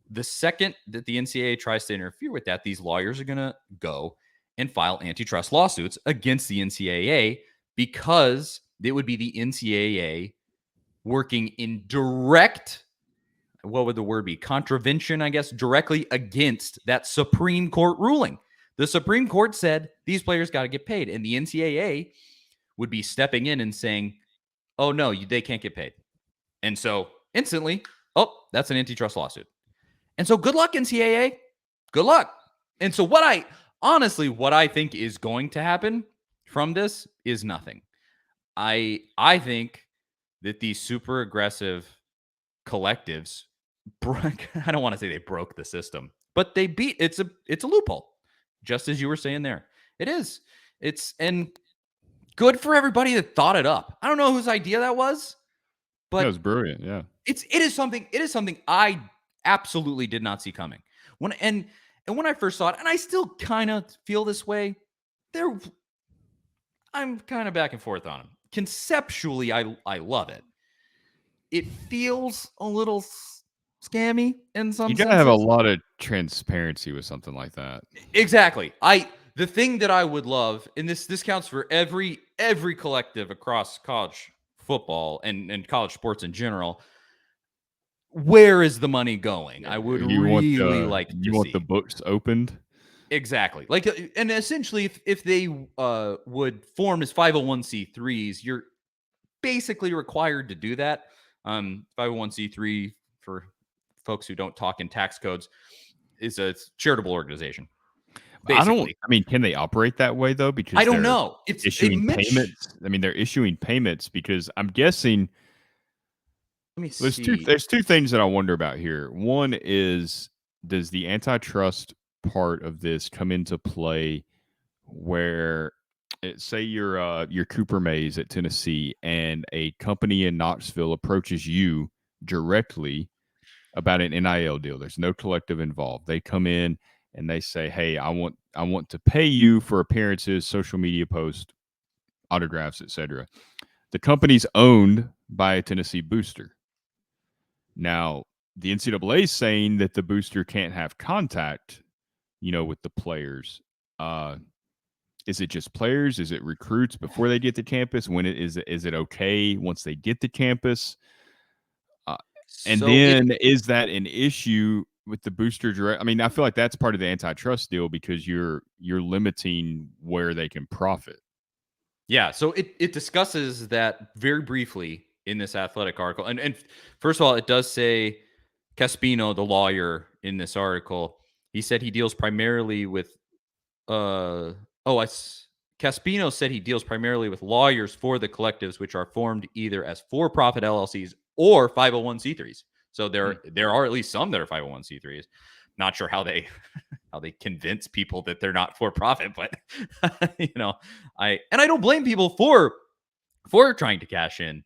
the second that the NCAA tries to interfere with that, these lawyers are going to go and file antitrust lawsuits against the NCAA because it would be the NCAA working in direct, what would the word be? Contravention, I guess, directly against that Supreme Court ruling. The Supreme Court said these players got to get paid, and the NCAA would be stepping in and saying, oh, no, they can't get paid. And so instantly, oh, that's an antitrust lawsuit. And so good luck, NCAA. Good luck. And so what I think is going to happen from this is nothing. I think that these super aggressive collectives, I don't want to say they broke the system, but they beat, it's a loophole, just as you were saying there. It is. And good for everybody that thought it up. I don't know whose idea that was, but that was brilliant. Yeah. It is something I absolutely did not see coming. When I first saw it, and I still kind of feel this way, I'm kind of back and forth on them. Conceptually, I love it. It feels a little scammy in some senses. You gotta have a lot of transparency with something like that. Exactly. The thing that I would love, and this counts for every collective across college football and college sports in general. Where is the money going? I would really like to see. You want the books opened? Exactly. Like, and essentially, if they would form as 501c3s, you're basically required to do that. 501c3, for folks who don't talk in tax codes, is a charitable organization. Basically. I mean, can they operate that way though? Because I don't know. It's issuing payments. I mean, they're issuing payments because I'm guessing. Let me see. There's two things that I wonder about here. One is, does the antitrust part of this come into play where, say you're Cooper Mays at Tennessee and a company in Knoxville approaches you directly about an NIL deal. There's no collective involved. They come in and they say, hey, I want to pay you for appearances, social media posts, autographs, etc. The company's owned by a Tennessee booster. Now, the NCAA is saying that the booster can't have contact, with the players. Is it just players? Is it recruits before they get to campus? Is it okay once they get to campus? And then is that an issue with the booster direct. I mean, I feel like that's part of the antitrust deal because you're limiting where they can profit. Yeah, so it discusses that very briefly in this Athletic article. And first of all, it does say Caspino, the lawyer in this article, he said he deals primarily with Caspino said he deals primarily with lawyers for the collectives, which are formed either as for-profit LLCs or 501c3s. So there are at least some that are 501c3s. Not sure how they convince people that they're not for profit, but I don't blame people for trying to cash in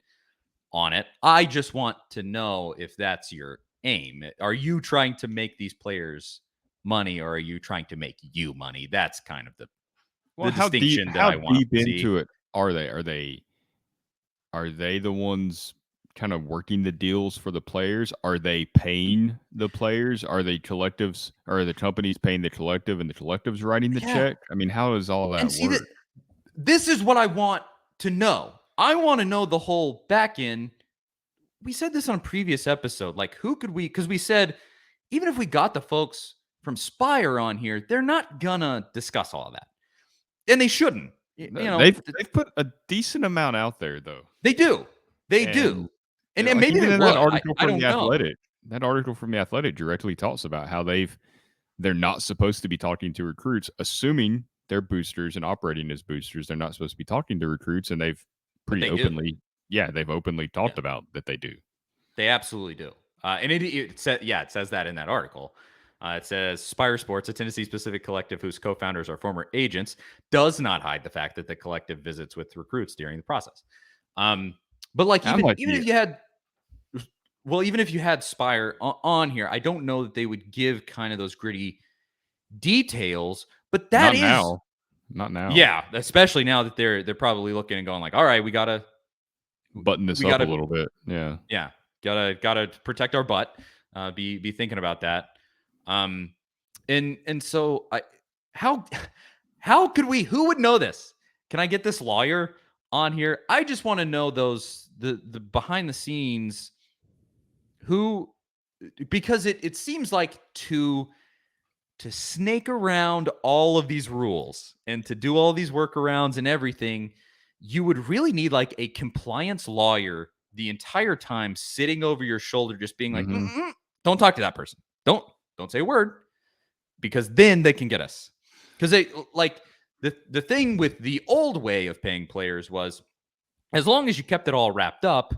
on it. I just want to know if that's your aim. Are you trying to make these players money, or are you trying to make you money? That's kind of the distinction that I want deep to see. into it are they? Are they the ones kind of working the deals for the players? Are they paying the players? Are they collectives? Or are the companies paying the collective and the collective's writing the check? I mean, how does all that And see work? this is what I want to know. I want to know the whole back end. We said this on a previous episode. Like, who could we? Because we said even if we got the folks from Spire on here, they're not gonna discuss all of that, and they shouldn't. They've put a decent amount out there, though. They do. And like maybe even they in would. that article I from don't the know. Athletic, that article from the Athletic directly talks about how they're not supposed to be talking to recruits, assuming they're boosters and operating as boosters. They're not supposed to be talking to recruits, and they've pretty openly, they've openly talked about that they do. They absolutely do. And it says that in that article. It says Spire Sports, a Tennessee-specific collective whose co-founders are former agents, does not hide the fact that the collective visits with recruits during the process. But like even if you had Spire on here, I don't know that they would give kind of those gritty details. But that not now. Yeah, especially now that they're probably looking and going like, all right, we gotta button this up a little bit. Yeah, gotta protect our butt. Be thinking about that. And so how could we? Who would know this? Can I get this lawyer on here? I just want to know the behind the scenes because it seems like to snake around all of these rules and to do all these workarounds and everything, you would really need like a compliance lawyer the entire time sitting over your shoulder, just being like, don't talk to that person. Don't say a word, because then they can get us. Because they like the thing with the old way of paying players was, as long as you kept it all wrapped up,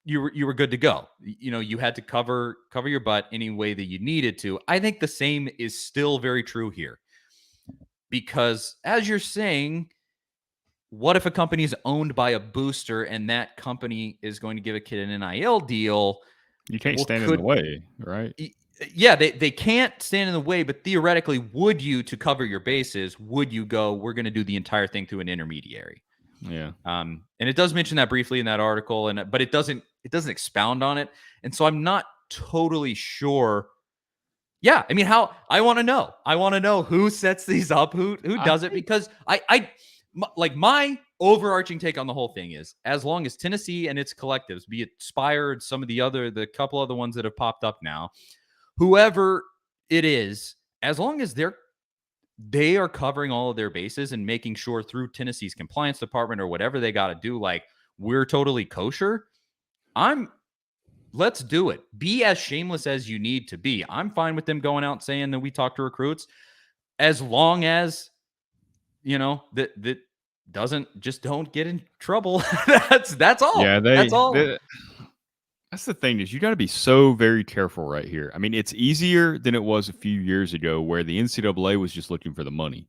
you were good to go. You had to cover your butt any way that you needed to. I think the same is still very true here, because as you're saying, what if a company is owned by a booster and that company is going to give a kid an NIL deal? You can't stand in the way, right? Yeah, they can't stand in the way, but theoretically, would you, to cover your bases, would you go, we're going to do the entire thing through an intermediary? Yeah. And it does mention that briefly in that article, but it doesn't expound on it. And so I'm not totally sure. Yeah, I mean, I want to know who sets these up, who does it, because my overarching take on the whole thing is, as long as Tennessee and its collectives, be it Spire, some of the couple other ones that have popped up now, whoever it is, as long as they are covering all of their bases and making sure through Tennessee's compliance department or whatever they got to do, like, we're totally kosher, let's do it. Be as shameless as you need to be. I'm fine with them going out saying that we talk to recruits, as long as, that don't get in trouble. That's all. Yeah, that's all. That's the thing, is you got to be so very careful right here. I mean, it's easier than it was a few years ago, where the NCAA was just looking for the money,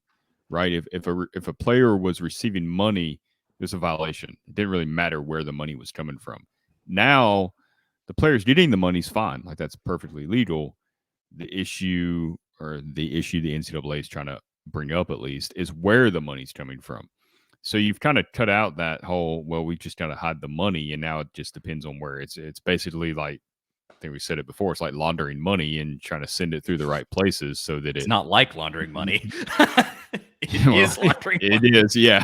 right? If a player was receiving money, it was a violation. It didn't really matter where the money was coming from. Now, the players getting the money's fine. Like, that's perfectly legal. The issue the NCAA is trying to bring up, at least, is where the money's coming from. So you've kind of cut out that whole, well, we just got to hide the money, and now it just depends on where. It's basically like, I think we said it before, it's like laundering money and trying to send it through the right places so that it's not like laundering money. It is laundering money. It is, yeah.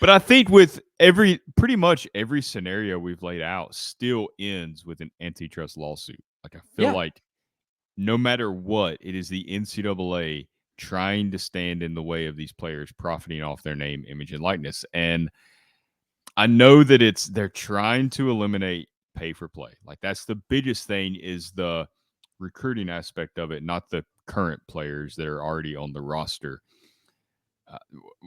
But I think with pretty much every scenario we've laid out still ends with an antitrust lawsuit. Like, I feel like no matter what, it is the NCAA trying to stand in the way of these players profiting off their name, image, and likeness. And I know that they're trying to eliminate pay for play. Like, that's the biggest thing, is the recruiting aspect of it, not the current players that are already on the roster,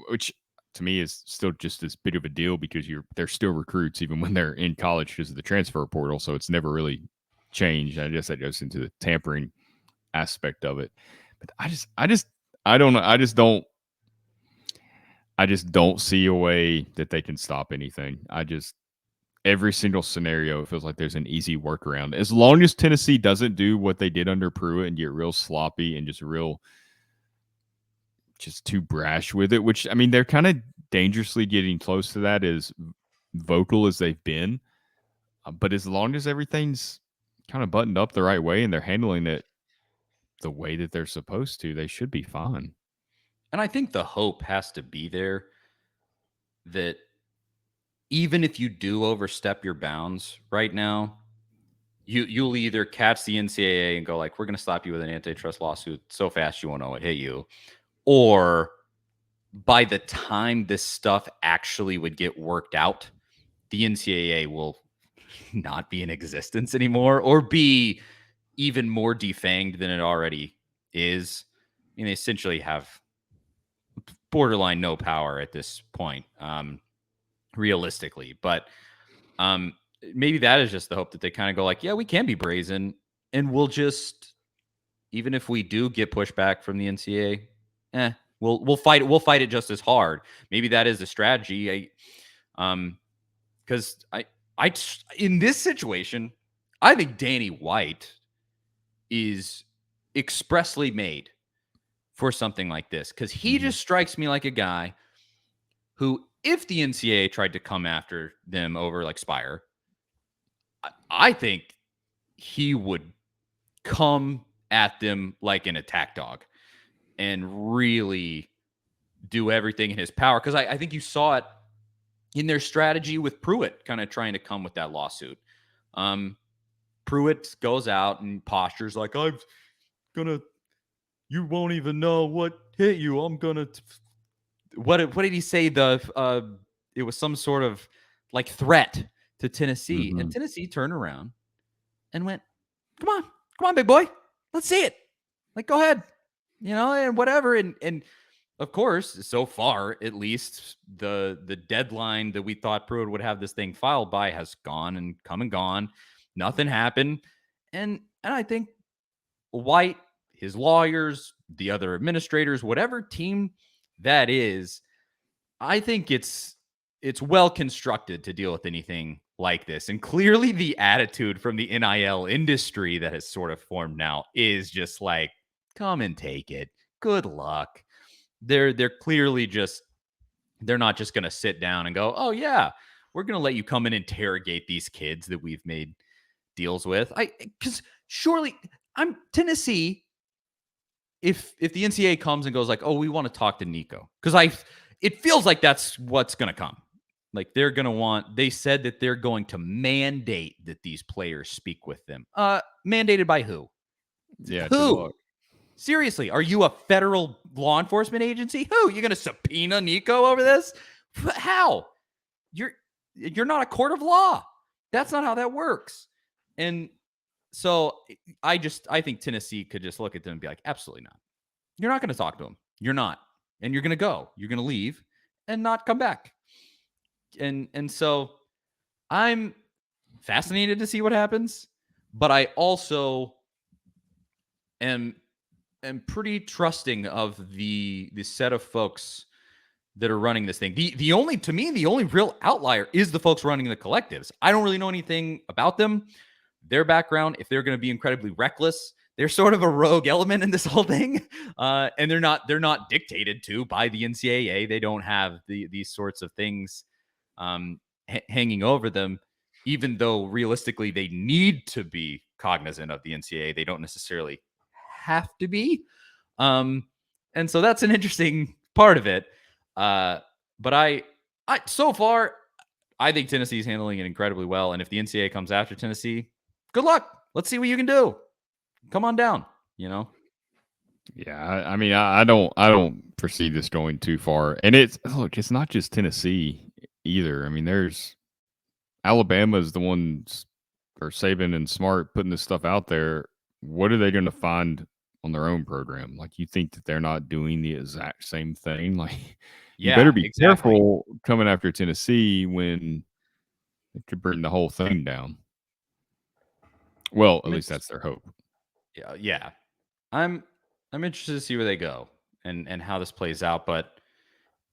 which to me is still just as big of a deal, because they're still recruits even when they're in college because of the transfer portal. So it's never really changed. I guess that goes into the tampering aspect of it. But I don't know. I just don't see a way that they can stop anything. Every single scenario, it feels like there's an easy workaround. As long as Tennessee doesn't do what they did under Pruitt and get real sloppy and just too brash with it, which, I mean, they're kind of dangerously getting close to that, as vocal as they've been. But as long as everything's kind of buttoned up the right way and they're handling it the way that they're supposed to, they should be fine. And I think the hope has to be there that even if you do overstep your bounds right now, you'll either catch the NCAA and go like, we're going to stop you with an antitrust lawsuit so fast you won't know it hit you, or by the time this stuff actually would get worked out, the NCAA will not be in existence anymore, or be even more defanged than it already is. I mean, they essentially have borderline no power at this point, realistically. But maybe that is just the hope that they kind of go like, yeah, we can be brazen, and we'll just, even if we do get pushback from the NCAA, we'll fight it. We'll fight it just as hard. Maybe that is a strategy. Because I in this situation, I think Danny White is expressly made for something like this, because he just strikes me like a guy who, if the NCAA tried to come after them over like Spire, I think he would come at them like an attack dog and really do everything in his power. Because I think you saw it in their strategy with Pruitt kind of trying to come with that lawsuit. Pruitt goes out and postures like, you won't even know what hit you. I'm gonna, what did he say? It was some sort of like threat to Tennessee, and Tennessee turned around and went, come on, big boy, let's see it. Like, go ahead, and whatever. And of course, so far, at least, the deadline that we thought Pruitt would have this thing filed by has gone and come and gone. Nothing happened. And I think White, his lawyers, the other administrators, whatever team that is, I think it's well constructed to deal with anything like this. And clearly the attitude from the NIL industry that has sort of formed now is just like, come and take it. Good luck. They're clearly just, they're not just going to sit down and go, oh yeah, we're going to let you come and interrogate these kids that we've made deals with. Because surely I'm Tennessee. If the NCAA comes and goes like, oh, we want to talk to Nico, because it feels like that's what's going to come. Like, they said that they're going to mandate that these players speak with them. Mandated by who? Yeah. Who? Seriously, are you a federal law enforcement agency? Who? You're going to subpoena Nico over this? How? You're not a court of law. That's not how that works. And so I think Tennessee could just look at them and be like, absolutely not. You're not going to talk to them. You're not. And you're going to go. You're going to leave and not come back. And so I'm fascinated to see what happens, but I also am pretty trusting of the set of folks that are running this thing. The only real outlier is the folks running the collectives. I don't really know anything about them, their background, if they're going to be incredibly reckless. They're sort of a rogue element in this whole thing. And they're not dictated to by the NCAA. They don't have these sorts of things hanging over them, even though realistically they need to be cognizant of the NCAA. They don't necessarily have to be. And so that's an interesting part of it. But I so far, I think Tennessee's handling it incredibly well. And if the NCAA comes after Tennessee, good luck. Let's see what you can do. Come on down, Yeah, I mean, I don't foresee this going too far. And it's not just Tennessee either. I mean, there's Alabama is the ones, or Saban and Smart, putting this stuff out there. What are they going to find on their own program? Like, you think that they're not doing the exact same thing? Like, you better be careful coming after Tennessee when it could bring the whole thing down. Well, at least that's their hope. Yeah. I'm interested to see where they go and how this plays out. But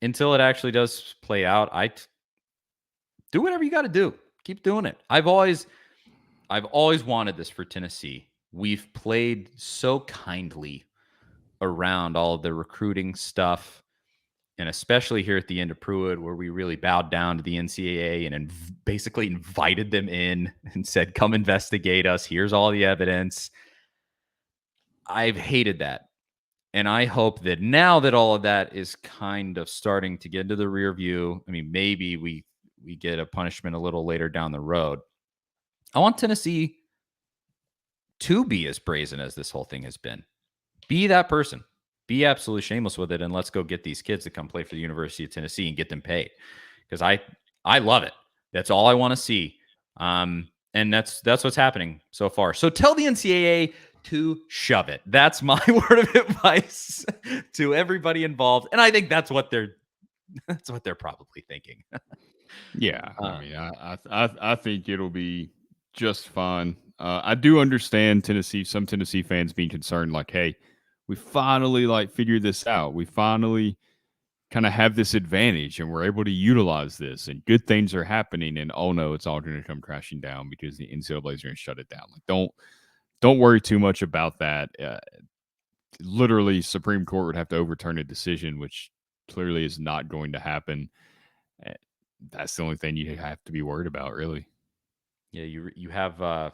until it actually does play out, do whatever you got to do. Keep doing it. I've always wanted this for Tennessee. We've played so kindly around all of the recruiting stuff, and especially here at the end of Pruitt, where we really bowed down to the NCAA and basically invited them in and said, come investigate us. Here's all the evidence. I've hated that. And I hope that now that all of that is kind of starting to get into the rear view, I mean, maybe we get a punishment a little later down the road. I want Tennessee to be as brazen as this whole thing has been. Be that person. Be absolutely shameless with it, and let's go get these kids to come play for the University of Tennessee and get them paid. Because I love it. That's all I want to see. And that's what's happening so far. So tell the NCAA to shove it. That's my word of advice to everybody involved. And I think that's what they're probably thinking. Yeah, I mean, I think it'll be just fine. I do understand some Tennessee fans being concerned, like, hey, we finally figured this out. We finally kind of have this advantage and we're able to utilize this and good things are happening. And oh no, it's all going to come crashing down because the NCAA is going to shut it down. Like, don't worry too much about that. Literally, Supreme Court would have to overturn a decision, which clearly is not going to happen. That's the only thing you have to be worried about, really. Yeah, you have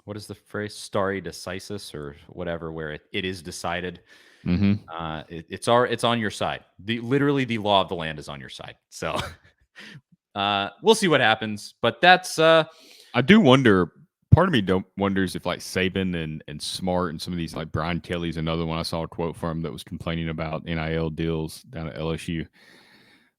what is the phrase? Stare decisis or whatever, where it is decided. Mm-hmm. It's on your side. Literally the law of the land is on your side. So we'll see what happens. But that's I do wonder. Part of me wonders if Saban and Smart and some of these, Brian Kelly's another one I saw a quote from that was complaining about NIL deals down at LSU.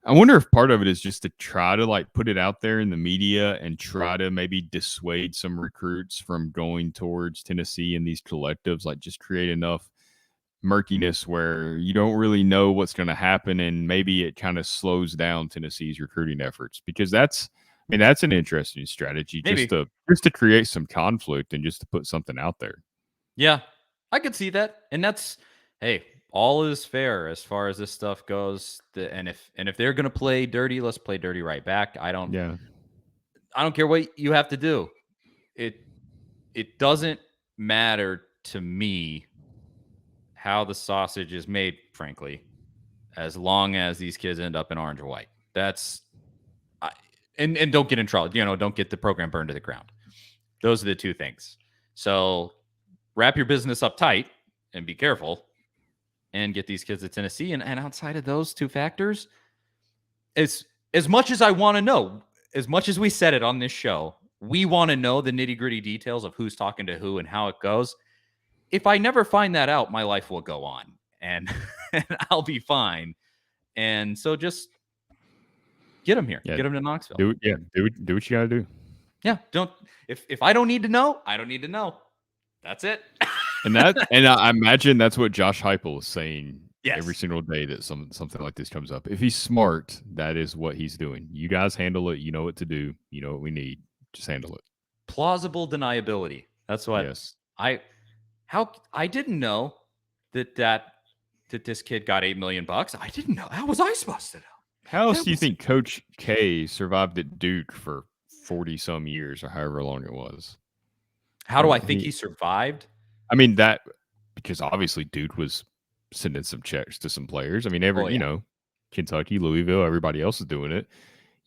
I wonder if part of it is just to try to put it out there in the media and try to maybe dissuade some recruits from going towards Tennessee and these collectives, just create enough murkiness where you don't really know what's going to happen, and maybe it kind of slows down Tennessee's recruiting efforts, because that's an interesting strategy, just to create some conflict and just to put something out there. Yeah, I could see that, and that's, hey, all is fair as far as this stuff goes. And if they're gonna play dirty, let's play dirty right back. I don't care what you have to do. It doesn't matter to me how the sausage is made, frankly, as long as these kids end up in orange or white. And don't get in trouble. Don't get the program burned to the ground. Those are the two things. So wrap your business up tight and be careful and get these kids to Tennessee. And outside of those two factors, as much as I want to know, as much as we said it on this show, we want to know the nitty-gritty details of who's talking to who and how it goes. If I never find that out, my life will go on and I'll be fine. And so just get them here. Yeah. Get them to Knoxville. Do what you got to do. Yeah. If I don't need to know, I don't need to know. That's it. And I imagine that's what Josh Heupel is saying every Yes. single day that something like this comes up. If he's smart, that is what he's doing. You guys handle it. You know what to do. You know what we need. Just handle it. Plausible deniability. That's what. Yes. I didn't know that this kid got $8 million. I didn't know. How was I supposed to know? How else do you think Coach K survived at Duke for 40 some years or however long it was? How do I think he survived? I mean, that because obviously Duke was sending some checks to some players. I mean, Kentucky, Louisville, everybody else is doing it.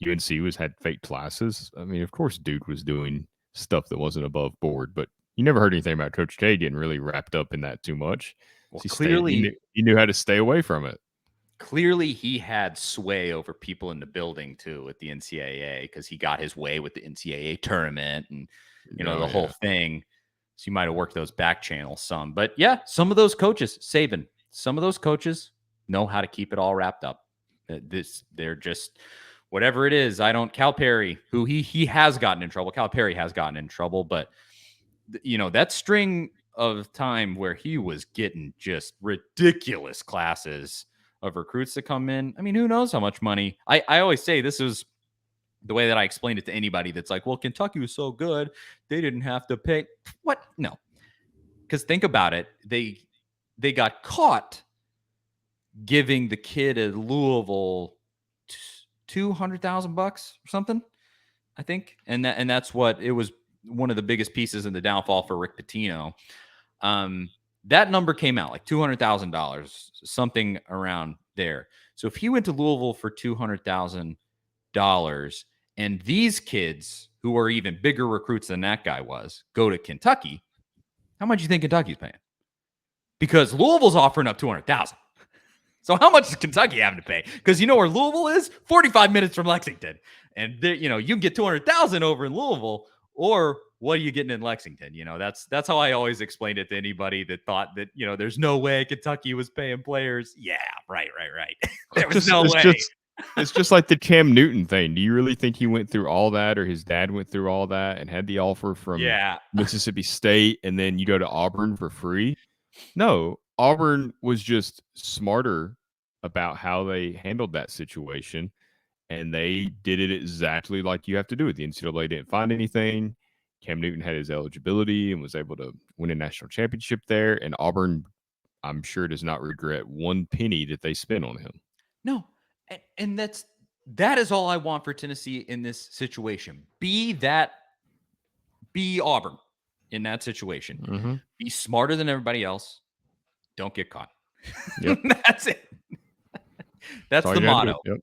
UNC had fake classes. I mean, of course, Duke was doing stuff that wasn't above board, but you never heard anything about Coach K getting really wrapped up in that too much. Well, he knew how to stay away from it. Clearly, he had sway over people in the building too at the NCAA because he got his way with the NCAA tournament and the whole thing. So you might have worked those back channels some. But yeah, some of those coaches, Saban, some of those coaches know how to keep it all wrapped up. They're just whatever it is. Calipari, who he has gotten in trouble. Calipari has gotten in trouble, but that string of time where he was getting just ridiculous classes of recruits to come in. I mean, who knows how much money? I always say this is the way that I explained it to anybody that's like, well, Kentucky was so good, they didn't have to pay. What? No. Because think about it. They got caught giving the kid at Louisville $200,000 or something, I think. And that's what it was. One of the biggest pieces in the downfall for Rick Pitino. That number came out like $200,000, something around there. So if he went to Louisville for $200,000 and these kids who are even bigger recruits than that guy was go to Kentucky, how much do you think Kentucky's paying? Because Louisville's offering up $200,000. So how much is Kentucky having to pay? Because you know where Louisville is? 45 minutes from Lexington. And you can get $200,000 over in Louisville, or what are you getting in Lexington? That's how I always explained it to anybody that thought that, there's no way Kentucky was paying players. Yeah, right. There was no way. It's just like the Cam Newton thing. Do you really think he went through all that, or his dad went through all that and had the offer from Mississippi State, and then you go to Auburn for free? No, Auburn was just smarter about how they handled that situation, and they did it exactly like you have to do it. The NCAA didn't find anything. Cam Newton had his eligibility and was able to win a national championship there, and Auburn, I'm sure, does not regret one penny that they spent on him. No, and that is all I want for Tennessee in this situation. Be Auburn in that situation. Mm-hmm. Be smarter than everybody else. Don't get caught. Yep. That's it. That's the motto. Yep.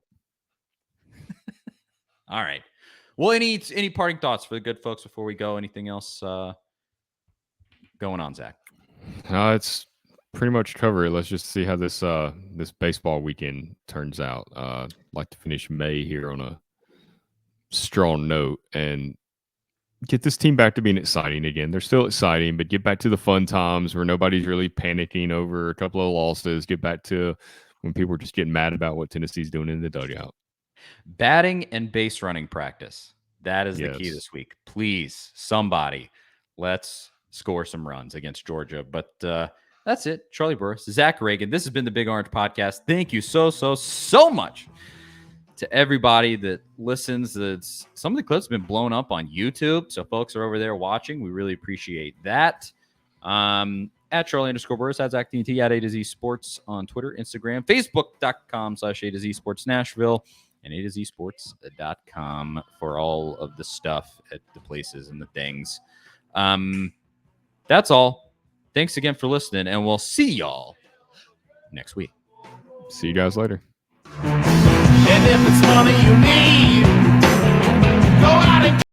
All right. Well, any parting thoughts for the good folks before we go? Anything else going on, Zach? It's pretty much covered. Let's just see how this baseball weekend turns out. I'd like to finish May here on a strong note and get this team back to being exciting again. They're still exciting, but get back to the fun times where nobody's really panicking over a couple of losses. Get back to when people are just getting mad about what Tennessee's doing in the dugout. Batting and base running practice. That is the key this week. Please, somebody, let's score some runs against Georgia. But that's it. Charlie Burris, Zach Ragan. This has been the Big Orange Podcast. Thank you so much to everybody that listens. Some of the clips have been blown up on YouTube, so folks are over there watching. We really appreciate that. At Charlie_Burris, at Zach TNT, at A to Z Sports on Twitter, Instagram, Facebook.com/A to Z Sports Nashville, and A to Z Sports.com for all of the stuff at the places and the things. That's all. Thanks again for listening, and we'll see y'all next week. See you guys later. And if it's money you need, go out and